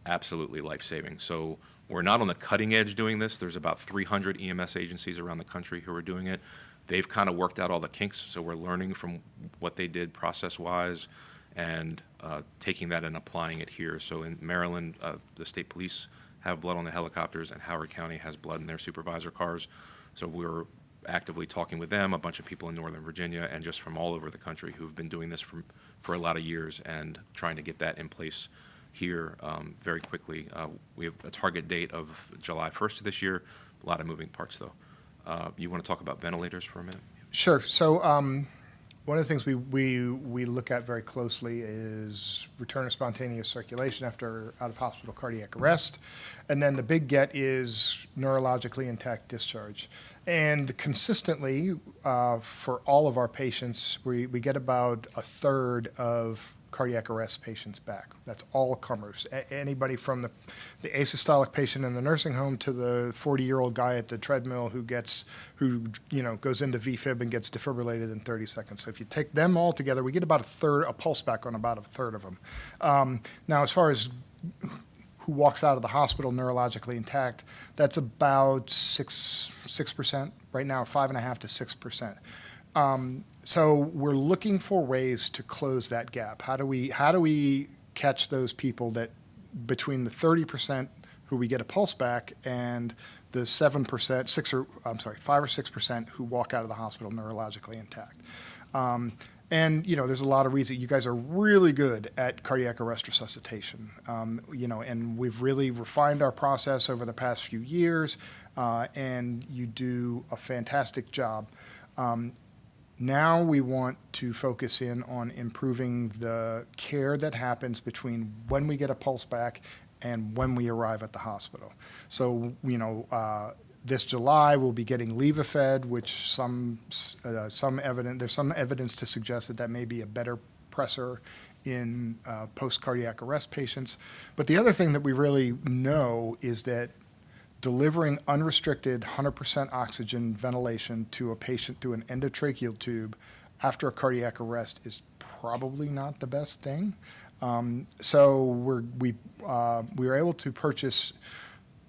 absolutely life-saving. So we're not on the cutting edge doing this. There's about 300 EMS agencies around the country who are doing it. They've kind of worked out all the kinks, so we're learning from what they did process-wise and taking that and applying it here. So in Maryland, the state police have blood on the helicopters, and Howard County has blood in their supervisor cars. So we're actively talking with them, a bunch of people in Northern Virginia, and just from all over the country who've been doing this for a lot of years and trying to get that in place here very quickly. We have a target date of July 1st of this year. A lot of moving parts, though. You want to talk about ventilators for a minute? Sure. So one of the things we look at very closely is return of spontaneous circulation after out-of-hospital cardiac arrest. And then the big get is neurologically intact discharge. And consistently, for all of our patients, we get about a third of cardiac arrest patients back. That's all comers. Anybody from the asystolic patient in the nursing home to the 40-year-old guy at the treadmill who goes into VFib and gets defibrillated in 30 seconds. So if you take them all together, we get about a pulse back on about a third of them. Now, as far as who walks out of the hospital neurologically intact, that's about 6% right now, 5.5% to 6%. So we're looking for ways to close that gap. How do we catch those people that between the 30% who we get a pulse back and the 5 or 6% who walk out of the hospital neurologically intact? And there's a lot of reasons. You guys are really good at cardiac arrest resuscitation, and we've really refined our process over the past few years, and you do a fantastic job. Now we want to focus in on improving the care that happens between when we get a pulse back and when we arrive at the hospital. So, this July we'll be getting Levofed, which there's some evidence to suggest that may be a better pressor in post-cardiac arrest patients. But the other thing that we really know is that delivering unrestricted 100% oxygen ventilation to a patient through an endotracheal tube after a cardiac arrest is probably not the best thing. So we were able to purchase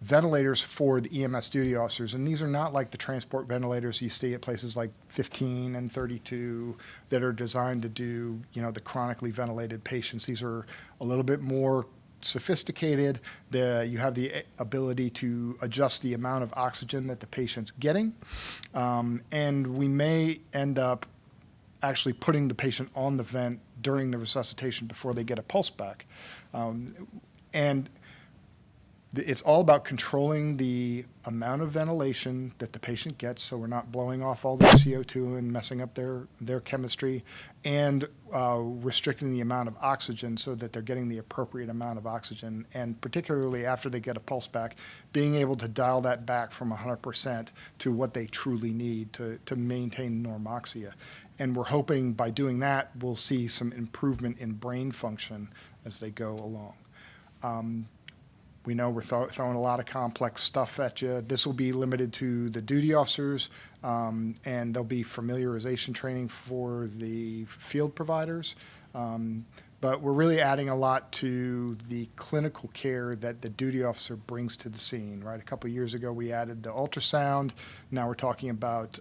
ventilators for the EMS duty officers, and these are not like the transport ventilators you see at places like 15 and 32 that are designed to do, the chronically ventilated patients. These are a little bit more sophisticated. You have the ability to adjust the amount of oxygen that the patient's getting, and we may end up actually putting the patient on the vent during the resuscitation before they get a pulse back. And it's all about controlling the amount of ventilation that the patient gets, so we're not blowing off all their CO2 and messing up their chemistry, and restricting the amount of oxygen so that they're getting the appropriate amount of oxygen, and particularly after they get a pulse back, being able to dial that back from 100% to what they truly need to maintain normoxia. And we're hoping by doing that, we'll see some improvement in brain function as they go along. We know we're throwing a lot of complex stuff at you. This will be limited to the duty officers, and there'll be familiarization training for the field providers. But we're really adding a lot to the clinical care that the duty officer brings to the scene, right? A couple of years ago, we added the ultrasound. Now we're talking about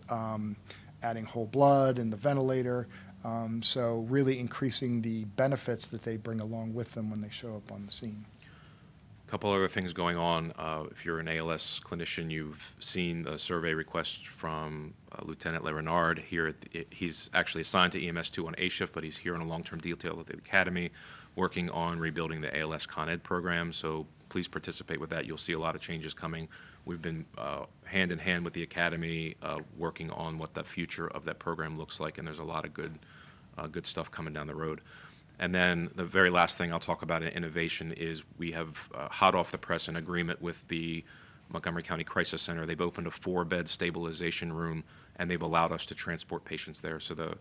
adding whole blood and the ventilator. So really increasing the benefits that they bring along with them when they show up on the scene. A couple other things going on. If you're an ALS clinician, you've seen the survey request from Lieutenant Lerenard here. He's actually assigned to EMS2 on A shift, but he's here on a long-term detail at the academy, working on rebuilding the ALS Con Ed program. So please participate with that. You'll see a lot of changes coming. We've been hand in hand with the academy, working on what the future of that program looks like, and there's a lot of good stuff coming down the road. And then the very last thing I'll talk about in innovation is we have hot off the press an agreement with the Montgomery County Crisis Center. They've opened a 4-bed stabilization room, and they've allowed us to transport patients there. So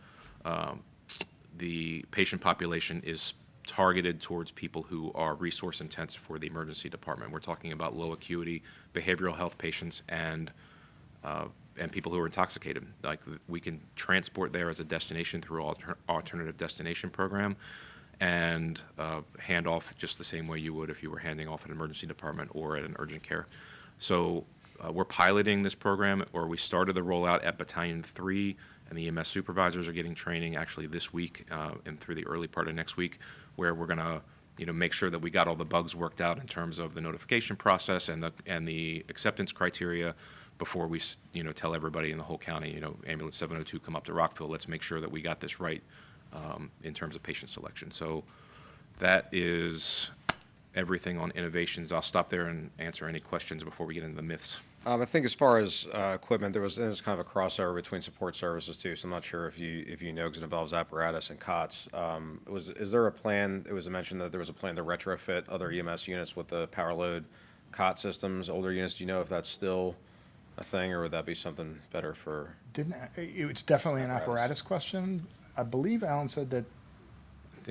the patient population is targeted towards people who are resource intensive for the emergency department. We're talking about low acuity behavioral health patients and people who are intoxicated. Like, we can transport there as a destination through alternative destination program, and hand off just the same way you would if you were handing off an emergency department or at an urgent care. So we're piloting this program, or we started the rollout at Battalion 3, and the EMS supervisors are getting training actually this week and through the early part of next week, where we're going to make sure that we got all the bugs worked out in terms of the notification process and the acceptance criteria before we tell everybody in the whole county, ambulance 702 come up to Rockville, let's make sure that we got this right in terms of patient selection. So that is everything on innovations. I'll stop there and answer any questions before we get into the myths. I think as far as equipment, there's kind of a crossover between support services too. So I'm not sure if you know, because it involves apparatus and cots. Is there a plan? It was mentioned that there was a plan to retrofit other EMS units with the power load cot systems, older units. Do you know if that's still a thing, or would that be something better for? It's definitely an apparatus question. I believe Alan said that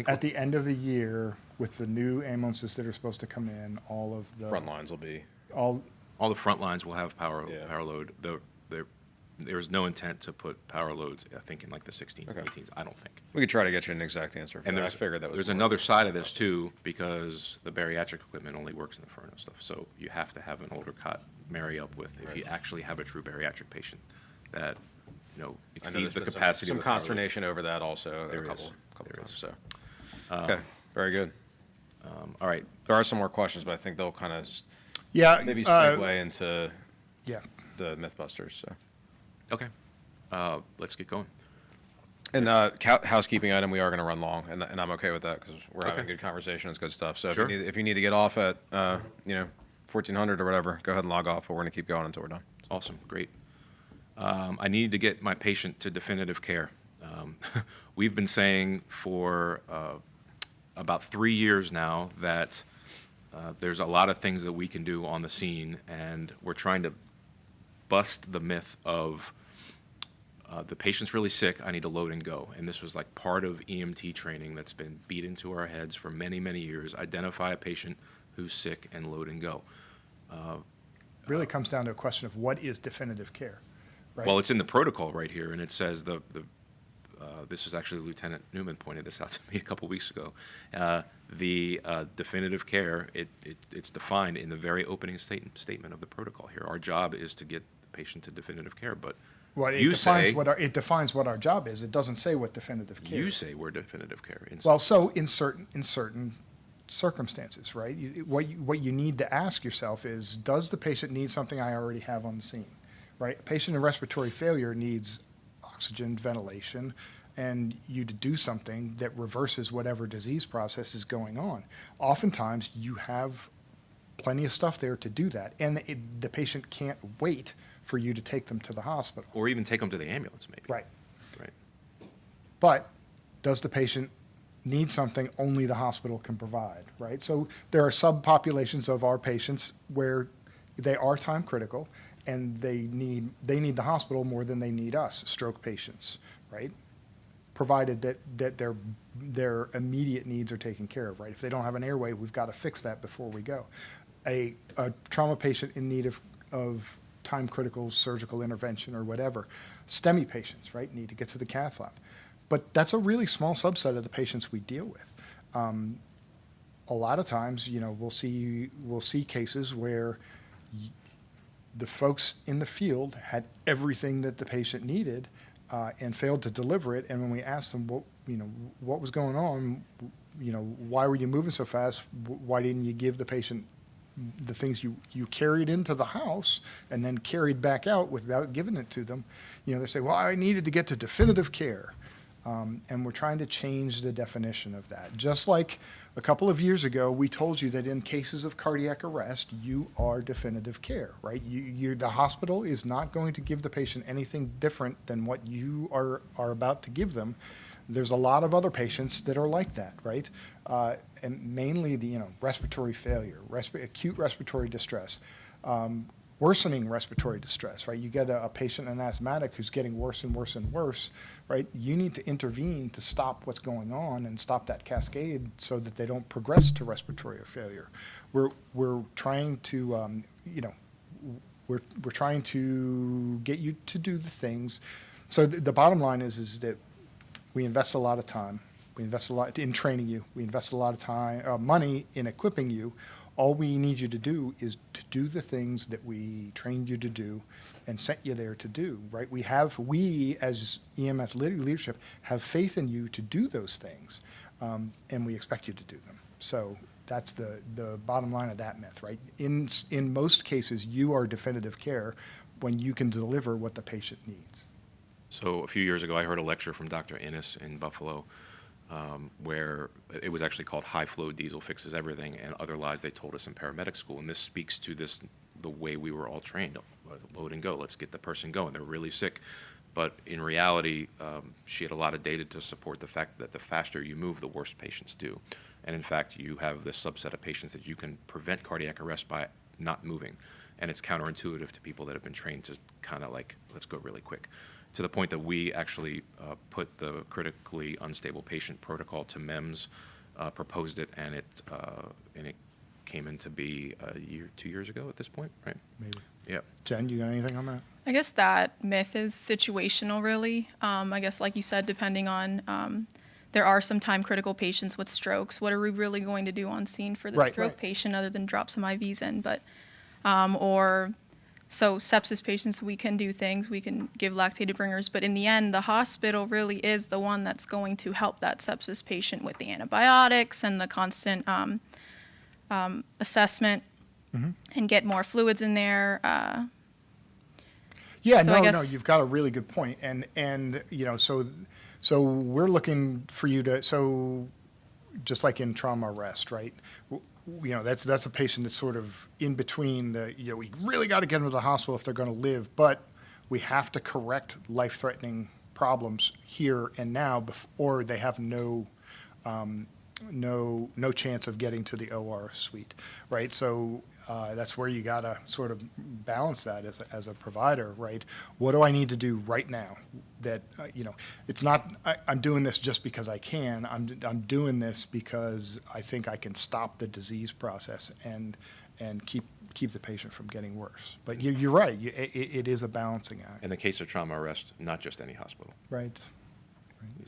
at the end of the year, with the new ambulances that are supposed to come in, all of the Front lines will be. All the front lines will have power load. There's no intent to put power loads, I think, in like the 16s and 18s. I don't think. We could try to get you an exact answer. And I figured that was. There's another side of this too, because the bariatric equipment only works in the furnace stuff. So you have to have an older cot marry up with if you actually have a true bariatric patient that exceeds the capacity. Some consternation over that also. There a couple there times. is. So. Okay. Very good. All right. There are some more questions, but I think they'll kind of maybe segue segue into yeah. the mythbusters. So. Okay. Let's get going. And housekeeping item, we are going to run long, and I'm okay with that because we're having a good conversation. It's good stuff. So Sure. if you need to get off at 1400 or whatever, go ahead and log off. But we're going to keep going until we're done. Awesome. Great. I need to get my patient to definitive care. We've been saying for about 3 years now that there's a lot of things that we can do on the scene, and we're trying to bust the myth of The patient's really sick, I need to load and go. And this was like part of EMT training that's been beat into our heads for many, many years. Identify a patient who's sick and load and go. Really comes down to a question of what is definitive care, right? Well, it's in the protocol right here, and it says this was actually Lieutenant Newman pointed this out to me a couple weeks ago. The definitive care, it's defined in the very opening statement of the protocol here. Our job is to get the patient to definitive care, but Well, it you defines say, it defines what our job is. It doesn't say what definitive care you is. say we're definitive care. Well, so in certain circumstances, right? What you need to ask yourself is, does the patient need something I already have on the scene, right? A patient in respiratory failure needs oxygen, ventilation, and you to do something that reverses whatever disease process is going on. Oftentimes, you have plenty of stuff there to do that, and the patient can't wait for you to take them to the hospital. Or even take them to the ambulance, maybe. Right. Right. But does the patient need something only the hospital can provide, right? So there are subpopulations of our patients where they are time critical and they need the hospital more than they need us, stroke patients, right? Provided that their immediate needs are taken care of, right? If they don't have an airway, we've got to fix that before we go. A trauma patient in need of time critical surgical intervention or whatever, STEMI patients, right, need to get to the cath lab. But that's a really small subset of the patients we deal with. A lot of times, we'll see cases where the folks in the field had everything that the patient needed and failed to deliver it. And when we asked them, what was going on, why were you moving so fast? Why didn't you give the patient the things you carried into the house and then carried back out without giving it to them? They say, well, I needed to get to definitive care. And we're trying to change the definition of that. Just like a couple of years ago, we told you that in cases of cardiac arrest, you are definitive care, right? The hospital is not going to give the patient anything different than what you are about to give them. There's a lot of other patients that are like that, right? And mainly the respiratory failure, acute respiratory distress, worsening respiratory distress, right? You get a patient, an asthmatic, who's getting worse and worse and worse, right? You need to intervene to stop what's going on and stop that cascade so that they don't progress to respiratory failure. We're trying to, we're trying to get you to do the things. So the bottom line is that we invest a lot of time. We invest a lot in training you. We invest a lot of time, money in equipping you. All we need you to do is to do the things that we trained you to do and sent you there to do, right? We as EMS leadership have faith in you to do those things, and we expect you to do them. So that's the bottom line of that myth, right? In most cases, you are definitive care when you can deliver what the patient needs. So a few years ago, I heard a lecture from Dr. Innes in Buffalo, where it was actually called High Flow Diesel Fixes Everything, and other lies they told us in paramedic school. And this speaks to the way we were all trained. Load and go. Let's get the person going. They're really sick. But in reality, she had a lot of data to support the fact that the faster you move, the worse patients do. And in fact, you have this subset of patients that you can prevent cardiac arrest by not moving. And it's counterintuitive to people that have been trained to kind of like, let's go really quick. To the point that we actually put the critically unstable patient protocol to MEMS, proposed it, and it came into be 2 years ago at this point, right? Maybe. Yeah. Jen, you got anything on that? I guess that myth is situational, really. I guess, like you said, depending on, there are some time critical patients with strokes. What are we really going to do on scene for the Right, stroke right. patient other than drop some IVs in? But, so sepsis patients, we can do things. We can give lactated bringers. But in the end, the hospital really is the one that's going to help that sepsis patient with the antibiotics and the constant assessment and get more fluids in there. Yeah, So I no, guess- you've got a really good point. And so we're looking for you to, so just like in trauma arrest, right? That's a patient that's sort of in between we really got to get them to the hospital if they're going to live, but we have to correct life-threatening problems here and now or they have no chance of getting to the OR suite, right? So that's where you got to sort of balance that as a provider, right? What do I need to do right now? That, it's not, I'm doing this just because I can. I'm doing this because I think I can stop the disease process and keep the patient from getting worse. But you're right. It is a balancing act. In the case of trauma arrest, not just any hospital. Right.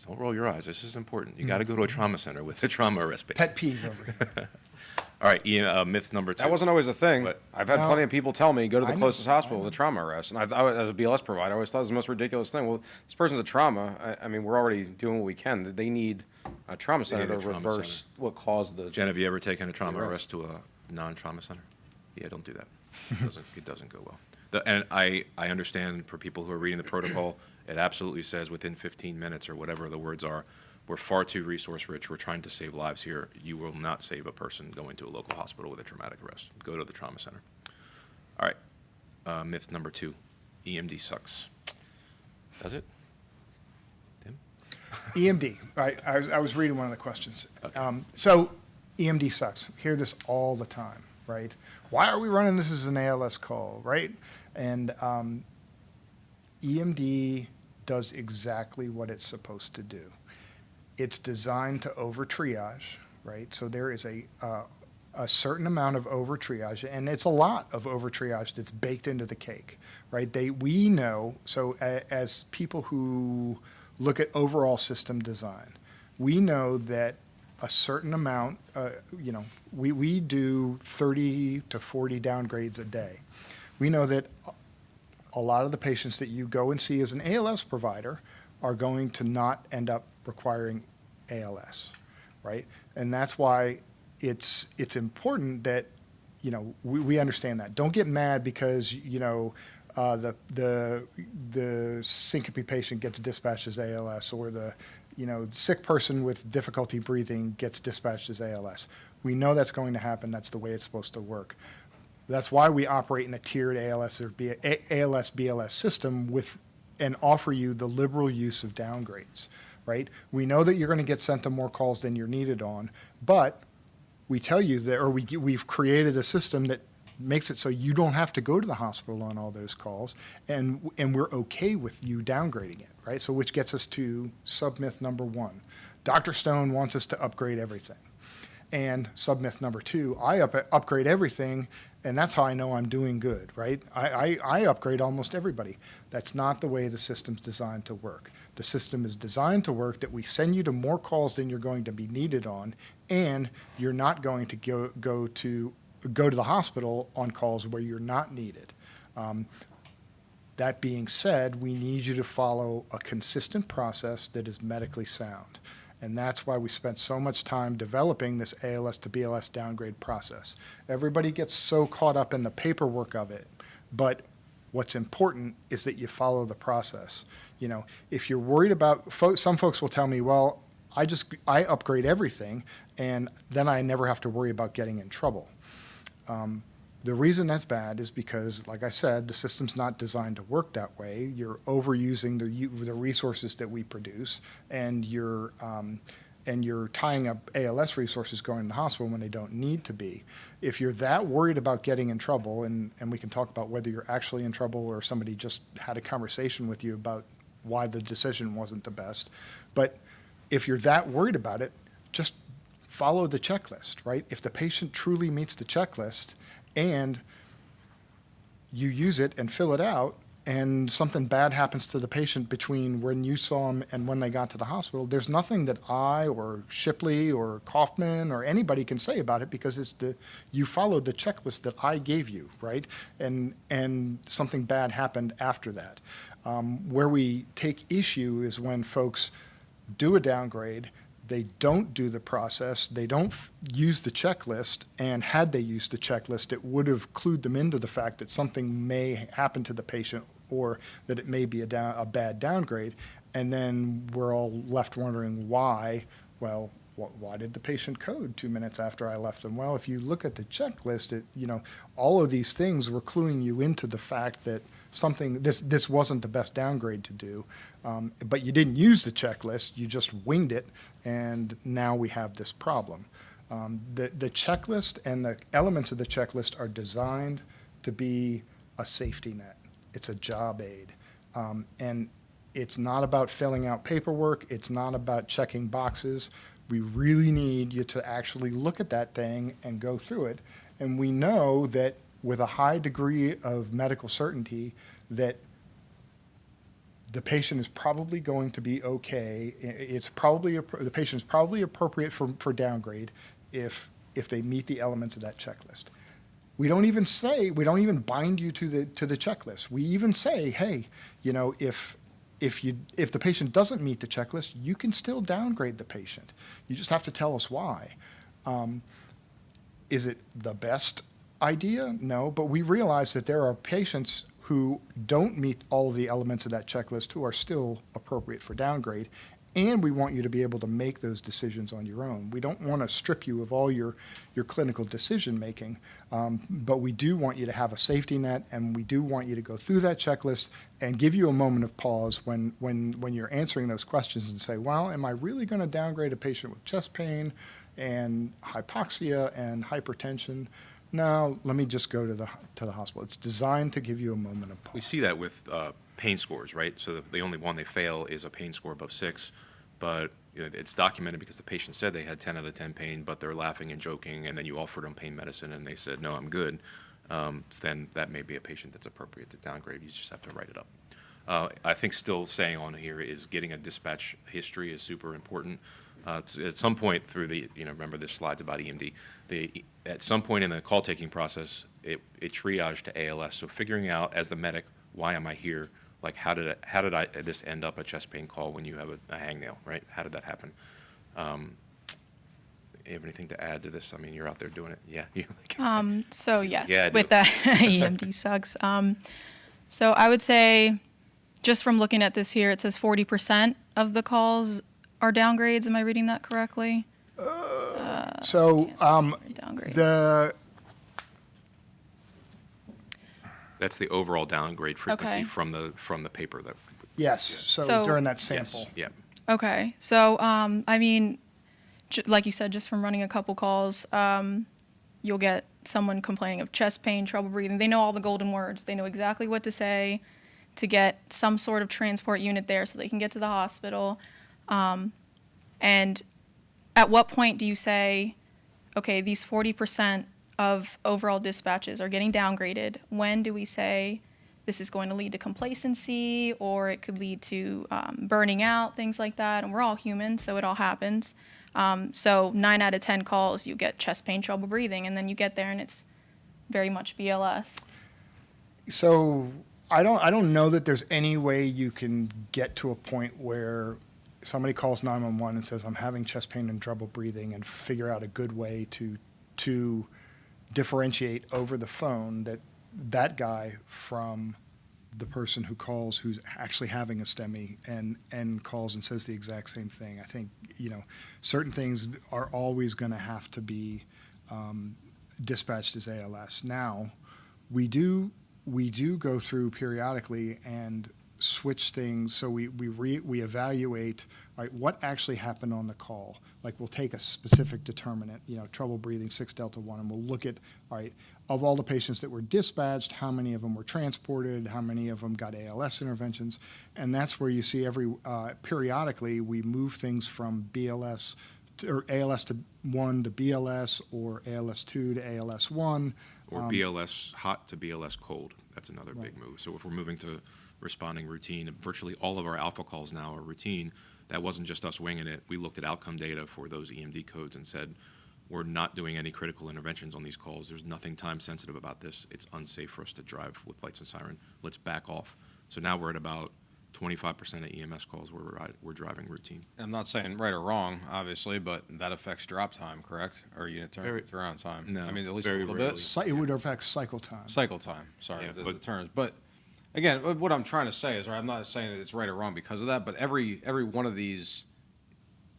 Don't roll your eyes. This is important. You got to go to a trauma center with a trauma arrest patient. Pet peeve over here. All right, Ian, myth number 2. That wasn't always a thing. What? I've had No. plenty of people tell me, go to the I know, closest I hospital know. with a trauma arrest. And as a BLS provider, I always thought it was the most ridiculous thing. Well, this person's a trauma. I mean, we're already doing what we can. They need a trauma center need a to trauma reverse center. what caused the... Jen, have you ever taken a trauma Arrest. arrest to a non-trauma center? Yeah, don't do that. It doesn't go well. And I understand for people who are reading the protocol, it absolutely says within 15 minutes or whatever the words are. We're far too resource rich. We're trying to save lives here. You will not save a person going to a local hospital with a traumatic arrest. Go to the trauma center. All right. Myth number 2, EMD sucks. Does it? Tim? EMD, right, I was reading one of the questions. Okay. So EMD sucks. Hear this all the time, right? Why are we running this as an ALS call, right? And EMD does exactly what it's supposed to do. It's designed to over-triage, right? So there is a certain amount of over-triage, and it's a lot of over-triage that's baked into the cake, right? We know, so as people who look at overall system design, we know that a certain amount, we do 30 to 40 downgrades a day. We know that a lot of the patients that you go and see as an ALS provider are going to not end up requiring ALS, right? And that's why it's important that, we understand that. Don't get mad because, the syncope patient gets dispatched as ALS, or the sick person with difficulty breathing gets dispatched as ALS. We know that's going to happen. That's the way it's supposed to work. That's why we operate in a tiered ALS or ALS BLS system and offer you the liberal use of downgrades, right? We know that you're going to get sent to more calls than you're needed on, but we tell you that, or we've created a system that makes it so you don't have to go to the hospital on all those calls, and we're okay with you downgrading it, right? So which gets us to submyth number 1. Dr. Stone wants us to upgrade everything. And submyth number 2, I upgrade everything, and that's how I know I'm doing good, right? I upgrade almost everybody. That's not the way the system's designed to work. The system is designed to work that we send you to more calls than you're going to be needed on, and you're not going to go to the hospital on calls where you're not needed. That being said, we need you to follow a consistent process that is medically sound. And that's why we spent so much time developing this ALS to BLS downgrade process. Everybody gets so caught up in the paperwork of it, but what's important is that you follow the process. If you're worried about, some folks will tell me, well, I upgrade everything, and then I never have to worry about getting in trouble. The reason that's bad is because, like I said, the system's not designed to work that way. You're overusing the resources that we produce, and you're tying up ALS resources going to the hospital when they don't need to be. If you're that worried about getting in trouble, and we can talk about whether you're actually in trouble or somebody just had a conversation with you about why the decision wasn't the best, but if you're that worried about it, just follow the checklist, right? If the patient truly meets the checklist and you use it and fill it out, and something bad happens to the patient between when you saw them and when they got to the hospital, there's nothing that I or Shipley or Kaufman or anybody can say about it, because you followed the checklist that I gave you, right? And something bad happened after that. Where we take issue is when folks do a downgrade, they don't do the process, they don't use the checklist, and had they used the checklist, it would have clued them into the fact that something may happen to the patient, or that it may be a bad downgrade, and then we're all left wondering why. Well, why did the patient code 2 minutes after I left them? Well, if you look at the checklist, all of these things were cluing you into the fact that this wasn't the best downgrade to do, but you didn't use the checklist, you just winged it, and now we have this problem. The checklist and the elements of the checklist are designed to be a safety net. It's a job aid. And it's not about filling out paperwork. It's not about checking boxes. We really need you to actually look at that thing and go through it. And we know that with a high degree of medical certainty that the patient is probably going to be okay. It's probably, the patient is probably appropriate for downgrade if they meet the elements of that checklist. We don't even bind you to the checklist. We even say, hey, you know, if the patient doesn't meet the checklist, you can still downgrade the patient. You just have to tell us why. Is it the best idea? No, but we realize that there are patients who don't meet all of the elements of that checklist who are still appropriate for downgrade, and we want you to be able to make those decisions on your own. We don't want to strip you of all your clinical decision making, but we do want you to have a safety net, and we do want you to go through that checklist and give you a moment of pause when you're answering those questions and say, well, am I really going to downgrade a patient with chest pain and hypoxia and hypertension? No, let me just go to the hospital. It's designed to give you a moment of pause. We see that with pain scores, right? So the only one they fail is a pain score above 6, but you know, it's documented because the patient said they had 10 out of 10 pain, but they're laughing and joking, and then you offered them pain medicine, and they said, no, I'm good. Then that may be a patient that's appropriate to downgrade. You just have to write it up. I think still saying on here is getting a dispatch history is super important. At some point through the, you know, remember this slide's about EMD, at some point in the call taking process, it triaged to ALS. So figuring out as the medic, why am I here? Like how did this end up a chest pain call when you have a hangnail, right? How did that happen? You have anything to add to this? I mean, you're out there doing it. Yeah. So yes, Yeah, with that EMD sucks. So I would say, just from looking at this here, it says 40% of the calls are downgrades. Am I reading that correctly? Downgrade. That's the overall downgrade frequency Okay. from the paper that. Yes, so So- during that Yes. sample. Yeah. Okay. So, I mean, like you said, just from running a couple calls, you'll get someone complaining of chest pain, trouble breathing. They know all the golden words. They know exactly what to say to get some sort of transport unit there so they can get to the hospital. And at what point do you say, okay, these 40% of overall dispatches are getting downgraded? When do we say this is going to lead to complacency, or it could lead to burning out, things like that? And we're all human, so it all happens. So 9 out of 10 calls, you get chest pain, trouble breathing, and then you get there and it's very much BLS. So I don't know that there's any way you can get to a point where somebody calls 911 and says, I'm having chest pain and trouble breathing, and figure out a good way to differentiate over the phone that guy from the person who calls who's actually having a STEMI and calls and says the exact same thing. I think, you know, certain things are always going to have to be dispatched as ALS. Now, we do go through periodically and switch things, so we evaluate, all right, what actually happened on the call. Like, we'll take a specific determinant, you know, trouble breathing, 6 delta 1, and we'll look at, all right, of all the patients that were dispatched, how many of them were transported, how many of them got ALS interventions, and that's where you see periodically we move things from BLS or ALS to 1 to BLS, or ALS 2 to ALS 1. Or BLS hot to BLS cold. That's another big move. So if we're moving to responding routine, virtually all of our alpha calls now are routine. That wasn't just us winging it. We looked at outcome data for those EMD codes and said, we're not doing any critical interventions on these calls. There's nothing time sensitive about this. It's unsafe for us to drive with lights and siren. Let's back off. So now we're at about 25% of EMS calls where we're driving routine. I'm not saying right or wrong, obviously, but that affects drop time, correct? Or unit turnaround time? No, I mean, at least a very little rarely. bit. It would affect cycle time. Cycle time, sorry, Yeah, the but- terms. But again, what I'm trying to say is, right, I'm not saying that it's right or wrong because of that, but every one of these,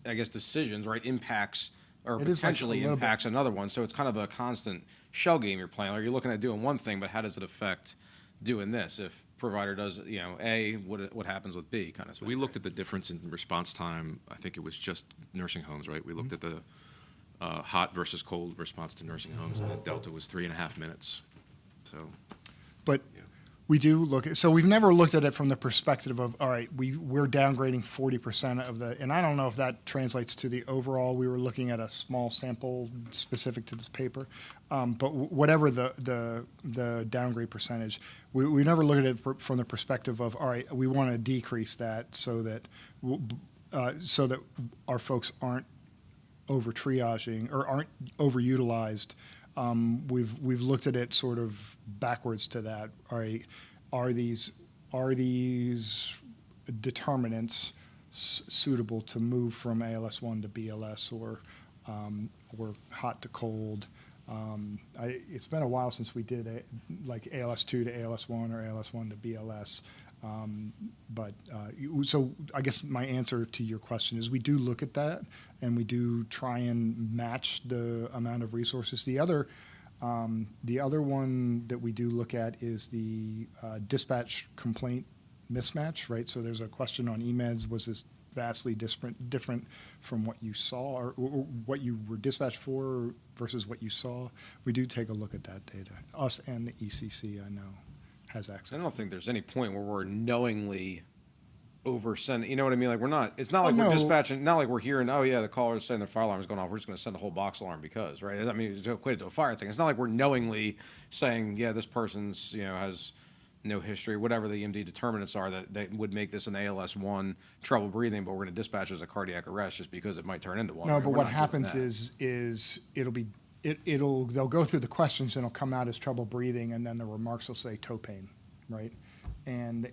I guess, decisions, right, impacts or It is like a potentially little bit. impacts another one. So it's kind of a constant shell game you're playing. Like, you're looking at doing one thing, but how does it affect doing this? If provider does, you know, A, what happens with B, kind of. So we looked at the difference in response time. I think it was just nursing homes, right? We looked at the hot versus cold response to nursing homes, and the delta was 3.5 minutes. So, But we do look at, so we've never looked at it from the perspective of, all right, we're downgrading 40% of the, and I don't know if that translates to the overall. We were looking at a small sample specific to this paper. But whatever the downgrade percentage, we never looked at it from the perspective of, all right, we want to decrease that so that our folks aren't over triaging or aren't overutilized. We've looked at it sort of backwards to that. Are these determinants suitable to move from ALS1 to BLS or hot to cold? It's been a while since we did like ALS2 to ALS1 or ALS1 to BLS. So I guess my answer to your question is we do look at that and we do try and match the amount of resources. The other one that we do look at is the dispatch complaint mismatch, right? So there's a question on EMIHS, was this vastly different from what you saw or what you were dispatched for versus what you saw? We do take a look at that data. Us and the ECC, I know, has access. I don't think there's any point where we're knowingly oversending. You know what I mean? Like it's not like no. we're dispatching. Not like we're hearing, oh yeah, the caller's saying their fire alarm is going off. We're just going to send the whole box alarm because, right? I mean, it's equated to a fire thing. It's not like we're knowingly saying, yeah, this person's has no history, whatever the EMD determinants are that would make this an ALS1 trouble breathing, but we're going to dispatch as a cardiac arrest just because it might turn into one. No, Right? but We're what not doing happens that. is they'll go through the questions and it'll come out as trouble breathing, and then the remarks will say toe pain, right? And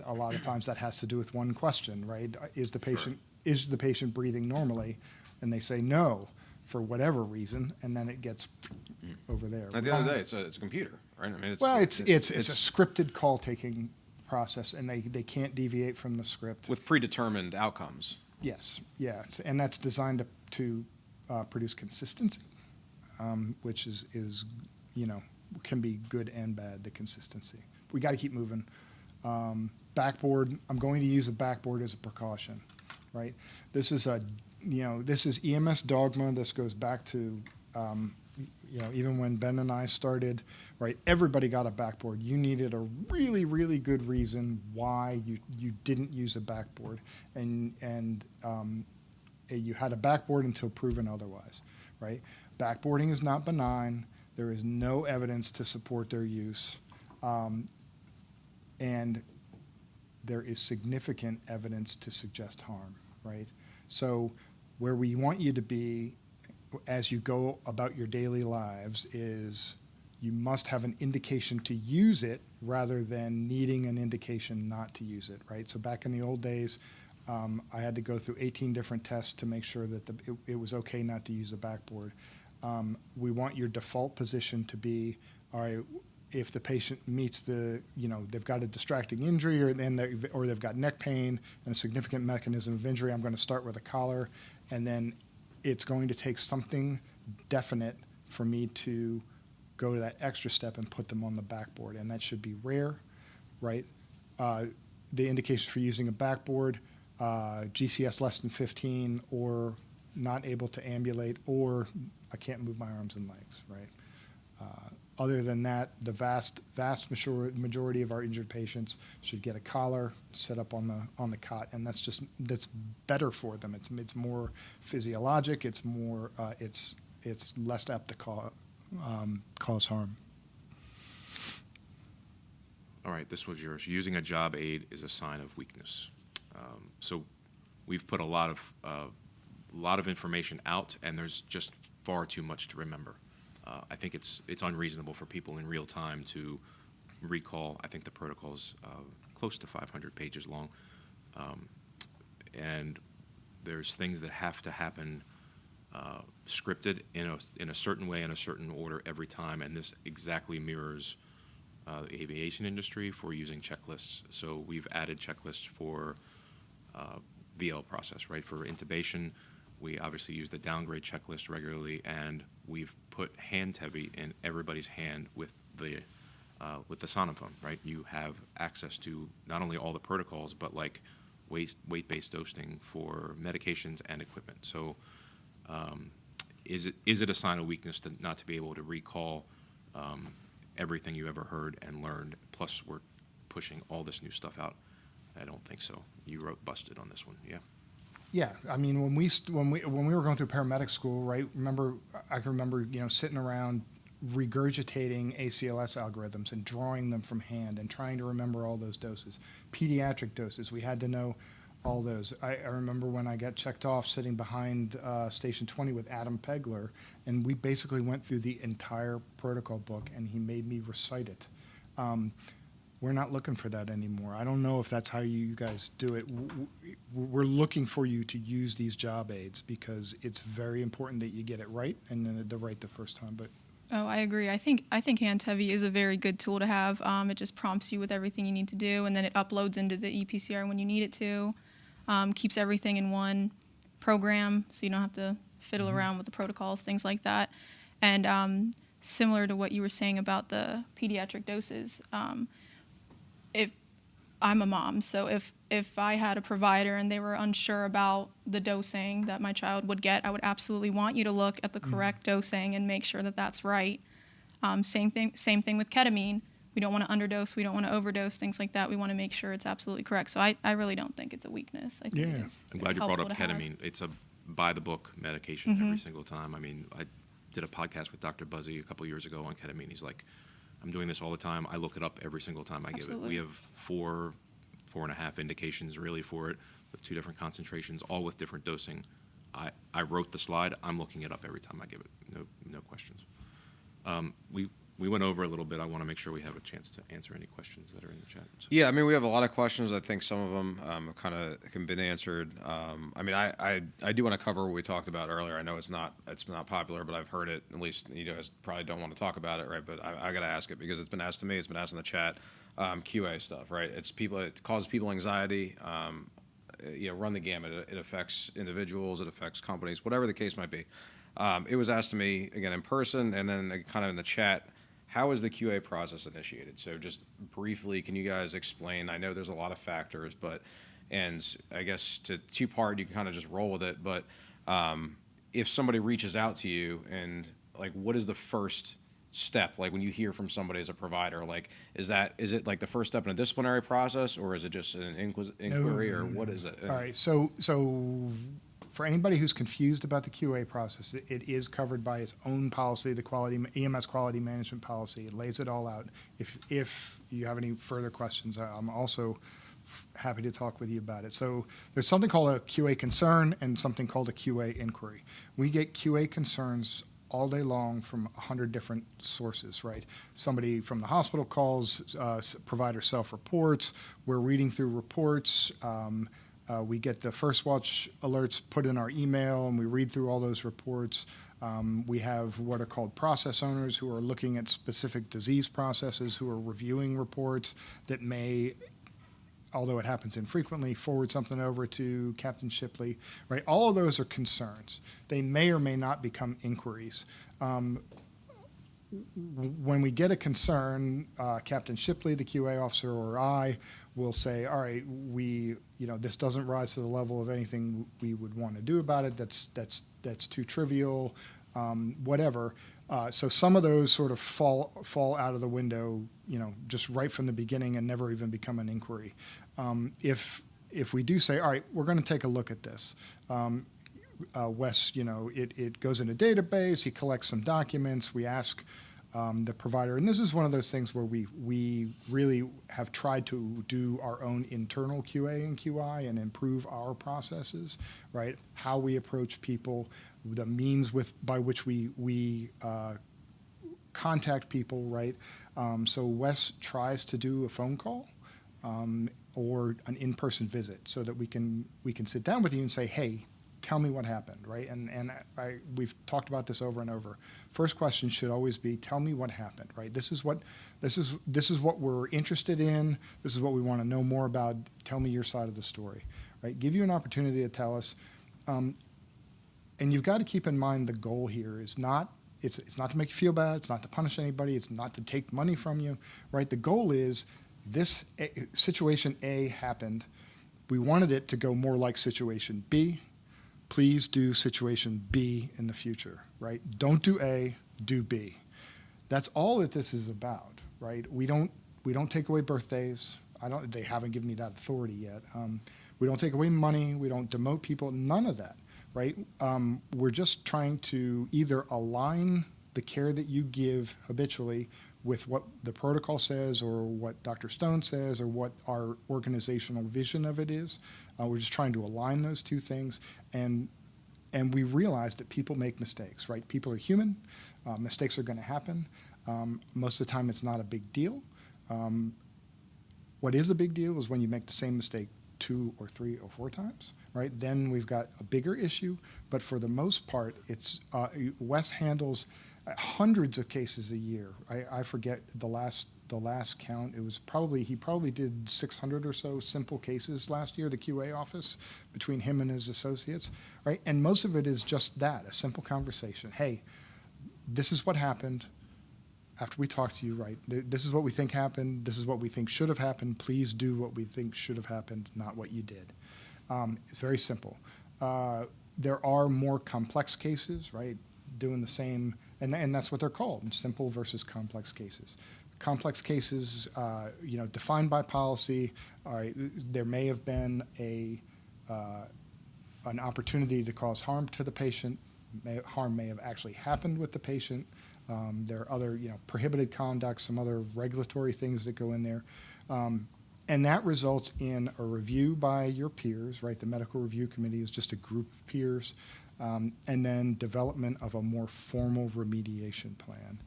a lot of times that has to do with one question, right? Is the patient breathing normally? And they say no for whatever reason, and then it gets over there. At the end of the day, it's a computer, right? I mean, it's a scripted call taking process, and they can't deviate from the script. with predetermined outcomes. Yes, and that's designed to produce consistency, which is can be good and bad. The consistency. We got to keep moving. Backboard. I'm going to use a backboard as a precaution, right? This is EMS dogma. This goes back to even when Ben and I started, right? Everybody got a backboard. You needed a really, really good reason why you didn't use a backboard, and you had a backboard until proven otherwise, right? Backboarding is not benign. There is no evidence to support their use, and there is significant evidence to suggest harm, right? So where we want you to be as you go about your daily lives is you must have an indication to use it rather than needing an indication not to use it, right? So back in the old days, I had to go through 18 different tests to make sure that it was okay not to use a backboard. We want your default position to be, all right, if the patient meets they've got a distracting injury or they've got neck pain and a significant mechanism of injury, I'm going to start with a collar, and then it's going to take something definite for me to go to that extra step and put them on the backboard, and that should be rare, right? The indication for using a backboard, GCS less than 15, or not able to ambulate, or I can't move my arms and legs, right? Other than that, the vast majority of our injured patients should get a collar set up on the cot, and that's better for them. It's more physiologic. It's more it's less apt to cause harm. all right, this was yours. Using a job aid is a sign of weakness. So we've put a lot of information out, and there's just far too much to remember. I think it's unreasonable for people in real time to recall. I think the protocol's close to 500 pages long, and there's things that have to happen scripted in a certain way, in a certain order every time, and this exactly mirrors the aviation industry for using checklists. So we've added checklists for VL process, right? For intubation, we obviously use the downgrade checklist regularly, and we've put hand heavy in everybody's hand with the sonophone, right? You have access to not only all the protocols, but like weight-based dosing for medications and equipment. So is it a sign of weakness to not to be able to recall everything you ever heard and learned? Plus, we're pushing all this new stuff out. I don't think so. You wrote busted on this one, yeah. Yeah, I mean, when we were going through paramedic school, right? I can remember, sitting around regurgitating ACLS algorithms and drawing them from hand and trying to remember all those doses. Pediatric doses, we had to know all those. I remember when I got checked off sitting behind Station 20 with Adam Pegler, and we basically went through the entire protocol book, and he made me recite it. We're not looking for that anymore. I don't know if that's how you guys do it. We're looking for you to use these job aids because it's very important that you get it right and then the right the first time. But Oh, I agree. I think Hands Heavy is a very good tool to have. It just prompts you with everything you need to do, and then it uploads into the EPCR when you need it to. Keeps everything in one program, so you don't have to fiddle around with the protocols, things like that. And similar to what you were saying about the pediatric doses, if I'm a mom, so if I had a provider and they were unsure about the dosing that my child would get, I would absolutely want you to look at the correct dosing and make sure that that's right. Same thing with ketamine. We don't want to underdose, we don't want to overdose, things like that. We want to make sure it's absolutely correct. So I really don't think it's a weakness. I think it's I'm glad you brought up helpful to have. ketamine. It's a by-the-book medication every single time. I mean, I did a podcast with Dr. Buzzy a couple years ago on ketamine. He's like, I'm doing this all the time. I look it up every single time I give it. We have 4.5 indications really for it with 2 different concentrations, all with different dosing. I wrote the slide. I'm looking it up every time I give it. No questions. We went over a little bit. I want to make sure we have a chance to answer any questions that are in the chat. So. Yeah, I mean, we have a lot of questions. I think some of them have kind of been answered. I mean, I do want to cover what we talked about earlier. I know it's not popular, but I've heard it. At least you guys probably don't want to talk about it, right? But I got to ask it because it's been asked to me. It's been asked in the chat. QA stuff, right? It causes people anxiety. Run the gamut. It affects individuals. It affects companies. Whatever the case might be. It was asked to me again in person, and then kind of in the chat. How is the QA process initiated? So just briefly, can you guys explain? I know there's a lot of factors, and I guess to 2-part, you can kind of just roll with it. But if somebody reaches out to you and like, what is the first step? Like when you hear from somebody as a provider, like, is it like the first step in a disciplinary process, or is it just an inquiry, or what is it? All right. So for anybody who's confused about the QA process, it is covered by its own policy, the EMS quality management policy. It lays it all out. If you have any further questions, I'm also happy to talk with you about it. So there's something called a QA concern and something called a QA inquiry. We get QA concerns all day long from 100 different sources, right? Somebody from the hospital calls, provider self-reports, we're reading through reports, we get the first watch alerts put in our email, and we read through all those reports. We have what are called process owners who are looking at specific disease processes, who are reviewing reports that may, although it happens infrequently, forward something over to Captain Shipley, right? All of those are concerns. They may or may not become inquiries. When we get a concern, Captain Shipley, the QA officer, or I will say, all right, this doesn't rise to the level of anything we would want to do about it. That's too trivial, whatever. So some of those sort of fall out of the window, just right from the beginning and never even become an inquiry. If we do say, all right, we're going to take a look at this. Wes, it goes in a database, he collects some documents, we ask the provider, and this is one of those things where we really have tried to do our own internal QA and QI and improve our processes, right? How we approach people, the means by which we contact people, right? So Wes tries to do a phone call or an in-person visit so that we can sit down with you and say, hey, tell me what happened, right? And we've talked about this over and over. First question should always be, tell me what happened, right? This is what we're interested in. This is what we want to know more about. Tell me your side of the story, right? Give you an opportunity to tell us. And you've got to keep in mind the goal here is not, it's not to make you feel bad. It's not to punish anybody. It's not to take money from you, right? The goal is this situation A happened. We wanted it to go more like situation B. please do situation B in the future, right? Don't do A, do B. That's all that this is about, right? We don't take away birthdays. They haven't given me that authority yet. We don't take away money. We don't demote people. None of that, right? We're just trying to either align the care that you give habitually with what the protocol says or what Dr. Stone says or what our organizational vision of it is. We're just trying to align those two things. And we realize that people make mistakes, right? People are human. Mistakes are going to happen. Most of the time, it's not a big deal. What is a big deal is when you make the same mistake 2 or 3 or 4 times, right? Then we've got a bigger issue. But for the most part, it's Wes handles hundreds of cases a year. I forget the last count. It was he probably did 600 or so simple cases last year, the QA office, between him and his associates, right? And most of it is just that, a simple conversation. Hey, this is what happened after we talked to you, right? This is what we think happened. This is what we think should have happened. Please do what we think should have happened, not what you did. It's very simple. There are more complex cases, right? Doing the same, and that's what they're called, simple versus complex cases. Complex cases, defined by policy. All right, there may have been an opportunity to cause harm to the patient. Harm may have actually happened with the patient. There are other, prohibited conduct, some other regulatory things that go in there. And that results in a review by your peers, right? The medical review committee is just a group of peers. And then development of a more formal remediation plan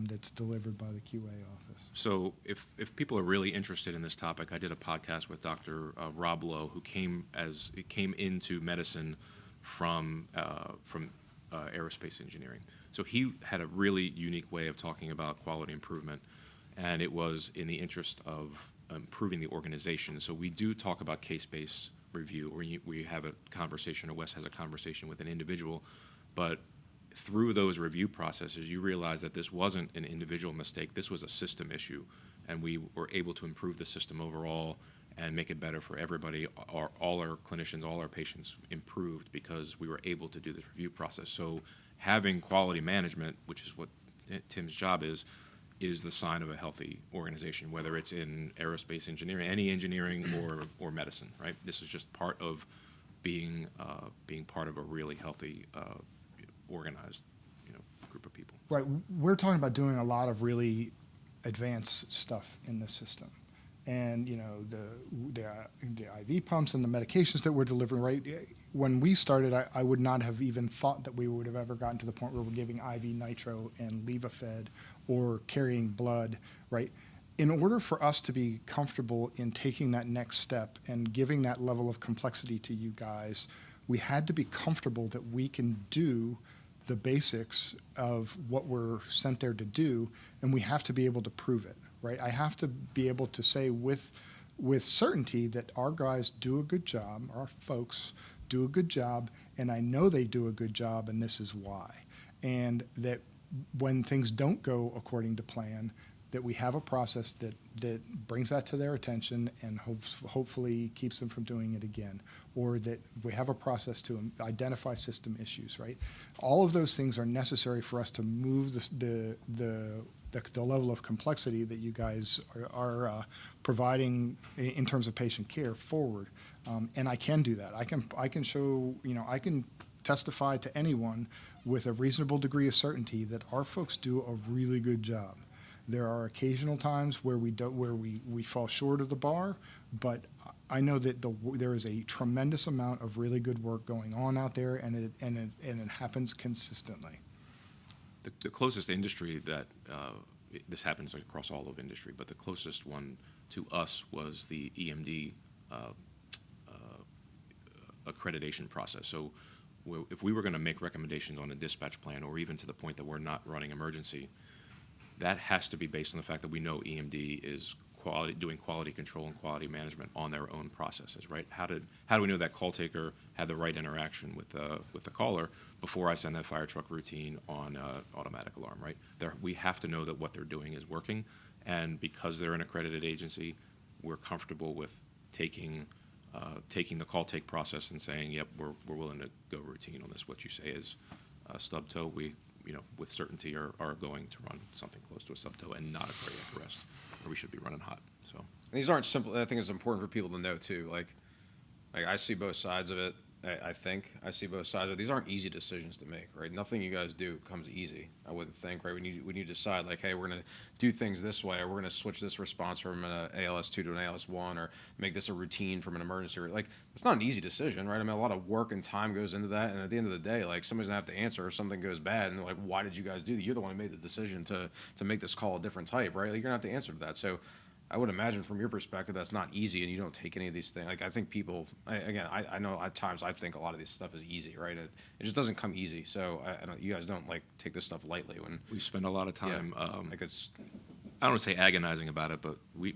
that's delivered by the QA office. So if people are really interested in this topic, I did a podcast with Dr. Rob Lowe, who came into medicine from aerospace engineering. So he had a really unique way of talking about quality improvement, and it was in the interest of improving the organization. So we do talk about case-based review, or we have a conversation, or Wes has a conversation with an individual, but through those review processes, you realize that this wasn't an individual mistake, this was a system issue, and we were able to improve the system overall and make it better for everybody. All our clinicians, all our patients improved because we were able to do this review process. So having quality management, which is what Tim's job is the sign of a healthy organization, whether it's in aerospace engineering, any engineering, or medicine, right? This is just part of being part of a really healthy, organized, group of people. Right. We're talking about doing a lot of really advanced stuff in this system. And, the IV pumps and the medications that we're delivering, right? When we started, I would not have even thought that we would have ever gotten to the point where we're giving IV nitro and Levofed or carrying blood, right? In order for us to be comfortable in taking that next step and giving that level of complexity to you guys, we had to be comfortable that we can do the basics of what we're sent there to do, and we have to be able to prove it. Right? I have to be able to say with certainty that our guys do a good job, our folks do a good job, and I know they do a good job, and this is why. And that when things don't go according to plan, that we have a process that brings that to their attention and hopefully keeps them from doing it again, or that we have a process to identify system issues, right? All of those things are necessary for us to move the level of complexity that you guys are providing in terms of patient care forward. And I can do that. I can show, I can testify to anyone with a reasonable degree of certainty that our folks do a really good job. There are occasional times where we fall short of the bar, but I know that there is a tremendous amount of really good work going on out there, and it happens consistently. The closest industry that this happens across all of industry, but the closest one to us was the EMD accreditation process. So if we were going to make recommendations on a dispatch plan, or even to the point that we're not running emergency, that has to be based on the fact that we know EMD is doing quality control and quality management on their own processes, right? How do we know that call taker had the right interaction with the caller before I send that fire truck routine on automatic alarm, right? We have to know that what they're doing is working, and because they're an accredited agency, we're comfortable with taking taking the call take process and saying, yep, we're willing to go routine on this. What you say is stub toe, we, with certainty are going to run something close to a stub toe and not a cardiac arrest, or we should be running hot. So And these aren't simple. I think it's important for people to know too. Like I see both sides of it. I think I see both sides of it. These aren't easy decisions to make, right? Nothing you guys do comes easy. I wouldn't think, right? When you decide like, hey, we're gonna do things this way, or we're gonna switch this response from an ALS2 to an ALS1, or make this a routine from an emergency. Like, it's not an easy decision, right? I mean, a lot of work and time goes into that, and at the end of the day, like, somebody's gonna have to answer if something goes bad, and they're like, why did you guys do that? You're the one who made the decision to make this call a different type, right? Like, you're gonna have to answer to that. So I would imagine from your perspective that's not easy, and you don't take any of these things. Like, I think people, I know at times I think a lot of this stuff is easy, right? It just doesn't come easy. So you guys don't like take this stuff lightly when we spend a lot of time. like it's. I don't want to say agonizing about it, but we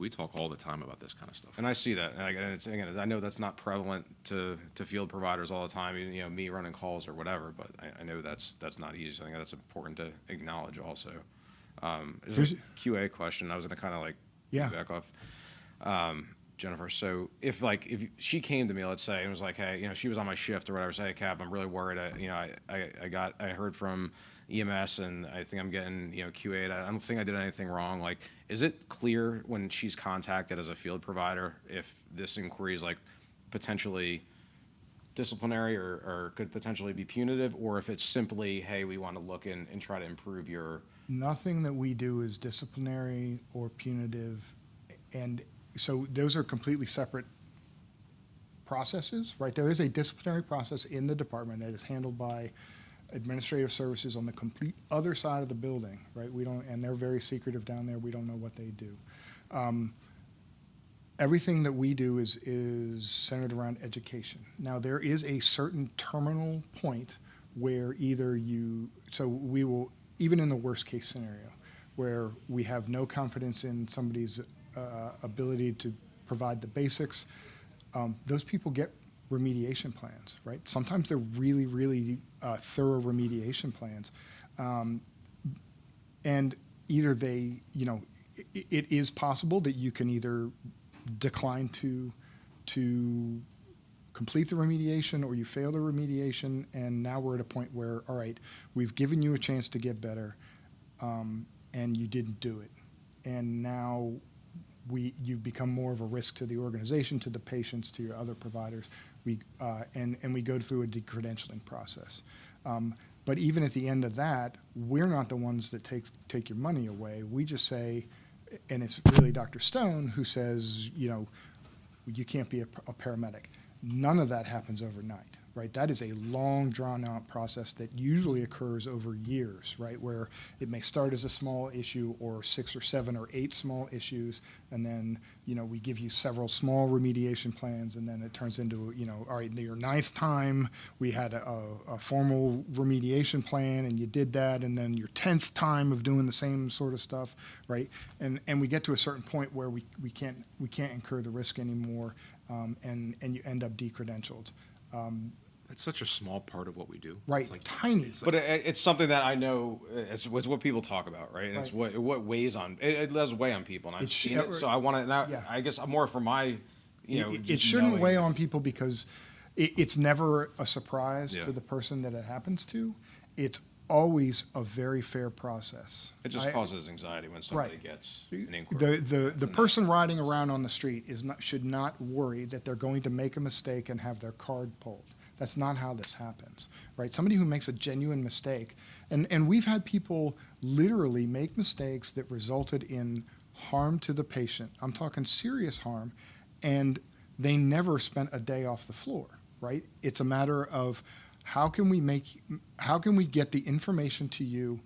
talk all the time about this kind of stuff. And I see that, and it's again, I know that's not prevalent to field providers all the time. Me running calls or whatever, but I know that's not easy. So I think that's important to acknowledge also. There's a QA question. I was going to kind of like back off, Jennifer. So if she came to me, let's say, and was like, hey, she was on my shift or whatever, say, hey, Cap, I'm really worried. I heard from EMS and I think I'm getting, QA'd. I don't think I did anything wrong. Like, is it clear when she's contacted as a field provider if this inquiry is like potentially disciplinary or could potentially be punitive, or if it's simply, hey, we want to look and try to improve your. Nothing that we do is disciplinary or punitive, and so those are completely separate processes, right? There is a disciplinary process in the department that is handled by administrative services on the complete other side of the building, right? We don't, and they're very secretive down there. We don't know what they do. Everything that we do is centered around education. Now, there is a certain terminal point where we will, even in the worst case scenario, where we have no confidence in somebody's ability to provide the basics, those people get remediation plans, right? Sometimes they're really, really thorough remediation plans. And either it is possible that you can either decline to complete the remediation, or you fail the remediation, and now we're at a point where, all right, we've given you a chance to get better, and you didn't do it. And now you become more of a risk to the organization, to the patients, to your other providers. And we go through a decredentialing process. But even at the end of that, we're not the ones that take your money away. We just say, and it's really Dr. Stone who says, you can't be a paramedic. None of that happens overnight, right? That is a long, drawn-out process that usually occurs over years, right? Where it may start as a small issue, or 6 or 7 or 8 small issues, and then, we give you several small remediation plans, and then it turns into, all right, your 9th time, we had a formal remediation plan, and you did that, and then your 10th time of doing the same sort of stuff, right? And we get to a certain point where we can't incur the risk anymore, and you end up decredentialed. It's such a small part of what we do. Right, It's like tiny. But it's something that I know it's what people talk about, right? And it's what weighs on it does weigh on people, and I've seen it. So I want to now. Yeah. I guess more for my, It shouldn't weigh on people because it's never a surprise Yeah. to the person that it happens to. It's always a very fair process. It just causes anxiety when somebody Right. gets an inquiry. The person riding around on the street should not worry that they're going to make a mistake and have their card pulled. That's not how this happens, right? Somebody who makes a genuine mistake, and we've had people literally make mistakes that resulted in harm to the patient. I'm talking serious harm, and they never spent a day off the floor, right? It's a matter of how can we get the information to you,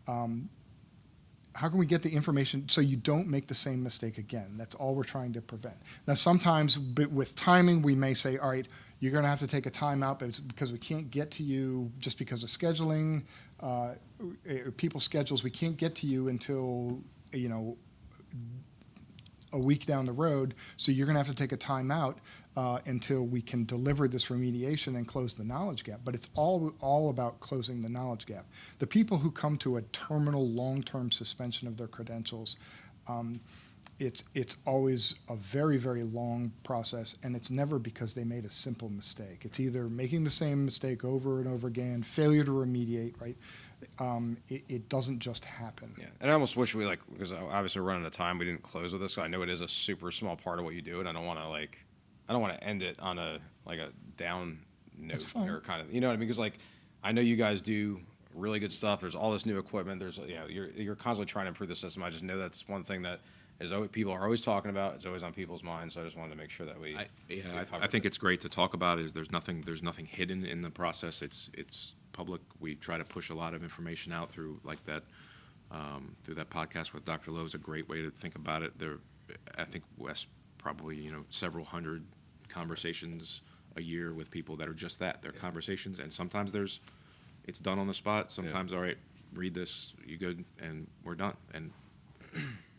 how can we get the information so you don't make the same mistake again? That's all we're trying to prevent. Now, sometimes with timing, we may say, all right, you're going to have to take a time out because we can't get to you just because of scheduling, people's schedules. We can't get to you until, a week down the road. So you're going to have to take a time out until we can deliver this remediation and close the knowledge gap. But it's all about closing the knowledge gap. The people who come to a terminal long-term suspension of their credentials, it's always a very, very long process, and it's never because they made a simple mistake. It's either making the same mistake over and over again, failure to remediate, right? It doesn't just happen. Yeah, and I almost wish we because obviously we're running out of time, we didn't close with this. So I know it is a super small part of what you do, and I don't want to end it on a down note fine. or kind of, you know what I mean? Because I know you guys do really good stuff. There's all this new equipment. There's you're constantly trying to improve the system. I just know that's one thing that is always, people are always talking about. It's always on people's minds. So I just wanted to make sure that we I think it's great to talk about. There's nothing hidden in the process. It's public. We try to push a lot of information out through that through that podcast with Dr. Lowe is a great way to think about it. I think Wes probably several hundred conversations a year with people that are just that. They're conversations, and sometimes it's done on the spot. Sometimes, all right, read this, you good, and we're done. And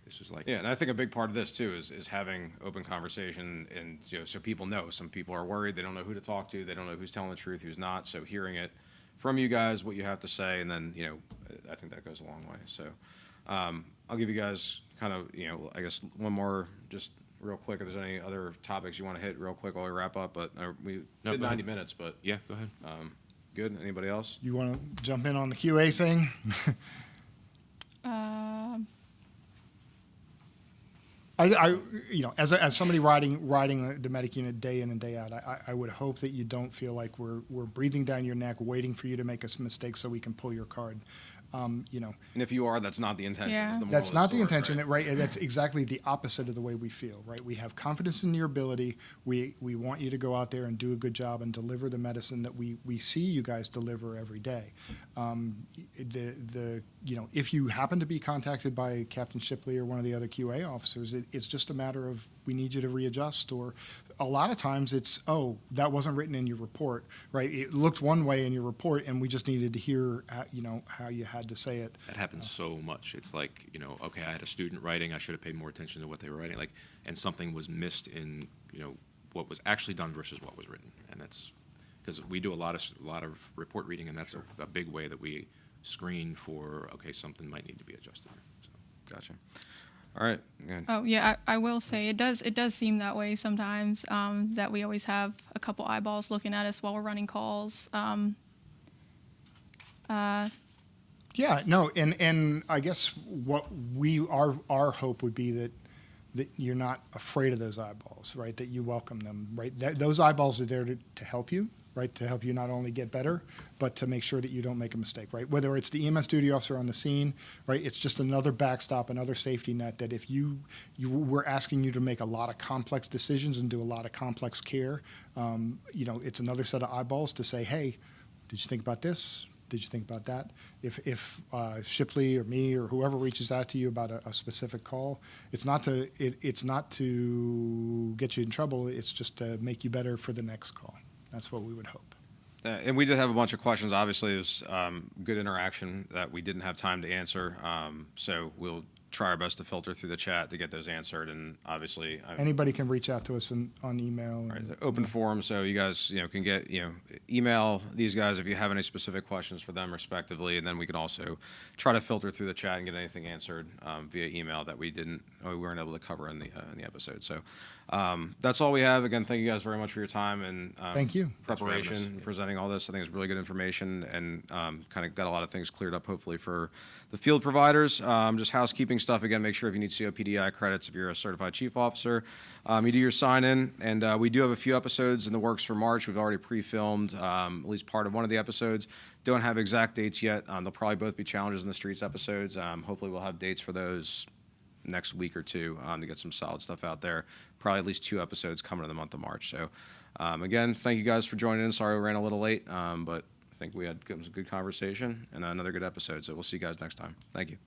this is and I think a big part of this too is having open conversation, and so people know. Some people are worried, they don't know who to talk to, they don't know who's telling the truth, who's not. So hearing it from you guys, what you have to say, and then I think that goes a long way. So I'll give you guys kind of I guess one more just real quick if there's any other topics you want to hit real quick while we wrap up. But we did 90 minutes, but yeah, go ahead. Good. Anybody else? You want to jump in on the QA thing? As somebody riding the medic unit day in and day out, I would hope that you don't feel like we're breathing down your neck, waiting for you to make a mistake so we can pull your card. And if you are, that's not the intention. Yeah. Is the moral That's of the not the story, intention, right? That's exactly the opposite of the way we feel, right? We have confidence in your ability. We want you to go out there and do a good job and deliver the medicine that we see you guys deliver every day. If you happen to be contacted by Captain Shipley or one of the other QA officers, it's just a matter of we need you to readjust, or a lot of times it's, oh, that wasn't written in your report, right? It looked one way in your report, and we just needed to hear, how you had to say it. That happens so much. It's like, okay, I had a student writing, I should have paid more attention to what they were writing, and something was missed in, what was actually done versus what was written. And that's because we do a lot of report reading, and that's a big way that we screen for, okay, something might need to be adjusted. So. Gotcha. All right. Good. Oh yeah, I will say it does seem that way sometimes, that we always have a couple eyeballs looking at us while we're running calls. Yeah, no, and I guess what our hope would be that you're not afraid of those eyeballs, right? That you welcome them, right? Those eyeballs are there to help you, right? To help you not only get better, but to make sure that you don't make a mistake, right? Whether it's the EMS duty officer on the scene, right? It's just another backstop, another safety net that if we're asking you to make a lot of complex decisions and do a lot of complex care, it's another set of eyeballs to say, hey, did you think about this? Did you think about that? If Shipley or me or whoever reaches out to you about a specific call, it's not to get you in trouble. It's just to make you better for the next call. That's what we would hope. And we did have a bunch of questions. Obviously, it was good interaction that we didn't have time to answer. So we'll try our best to filter through the chat to get those answered. And obviously, anybody can reach out to us on email. Right, open forum, so you guys can get email these guys if you have any specific questions for them respectively, and then we can also try to filter through the chat and get anything answered via email that we weren't able to cover in the episode. So that's all we have. Again, thank you guys very much for your time and thank you. Preparation and presenting all this. I think it's really good information and kind of got a lot of things cleared up hopefully for the field providers. Just housekeeping stuff again. Make sure if you need COPDI credits, if you're a certified chief officer, you do your sign in. And we do have a few episodes in the works for March. We've already pre-filmed at least part of one of the episodes. Don't have exact dates yet. They'll probably both be Challenges in the Streets episodes. Hopefully we'll have dates for those next week or two to get some solid stuff out there. Probably at least 2 episodes coming in the month of March. So again, thank you guys for joining in. Sorry we ran a little late, but I think we had some good conversation and another good episode. So we'll see you guys next time. Thank you.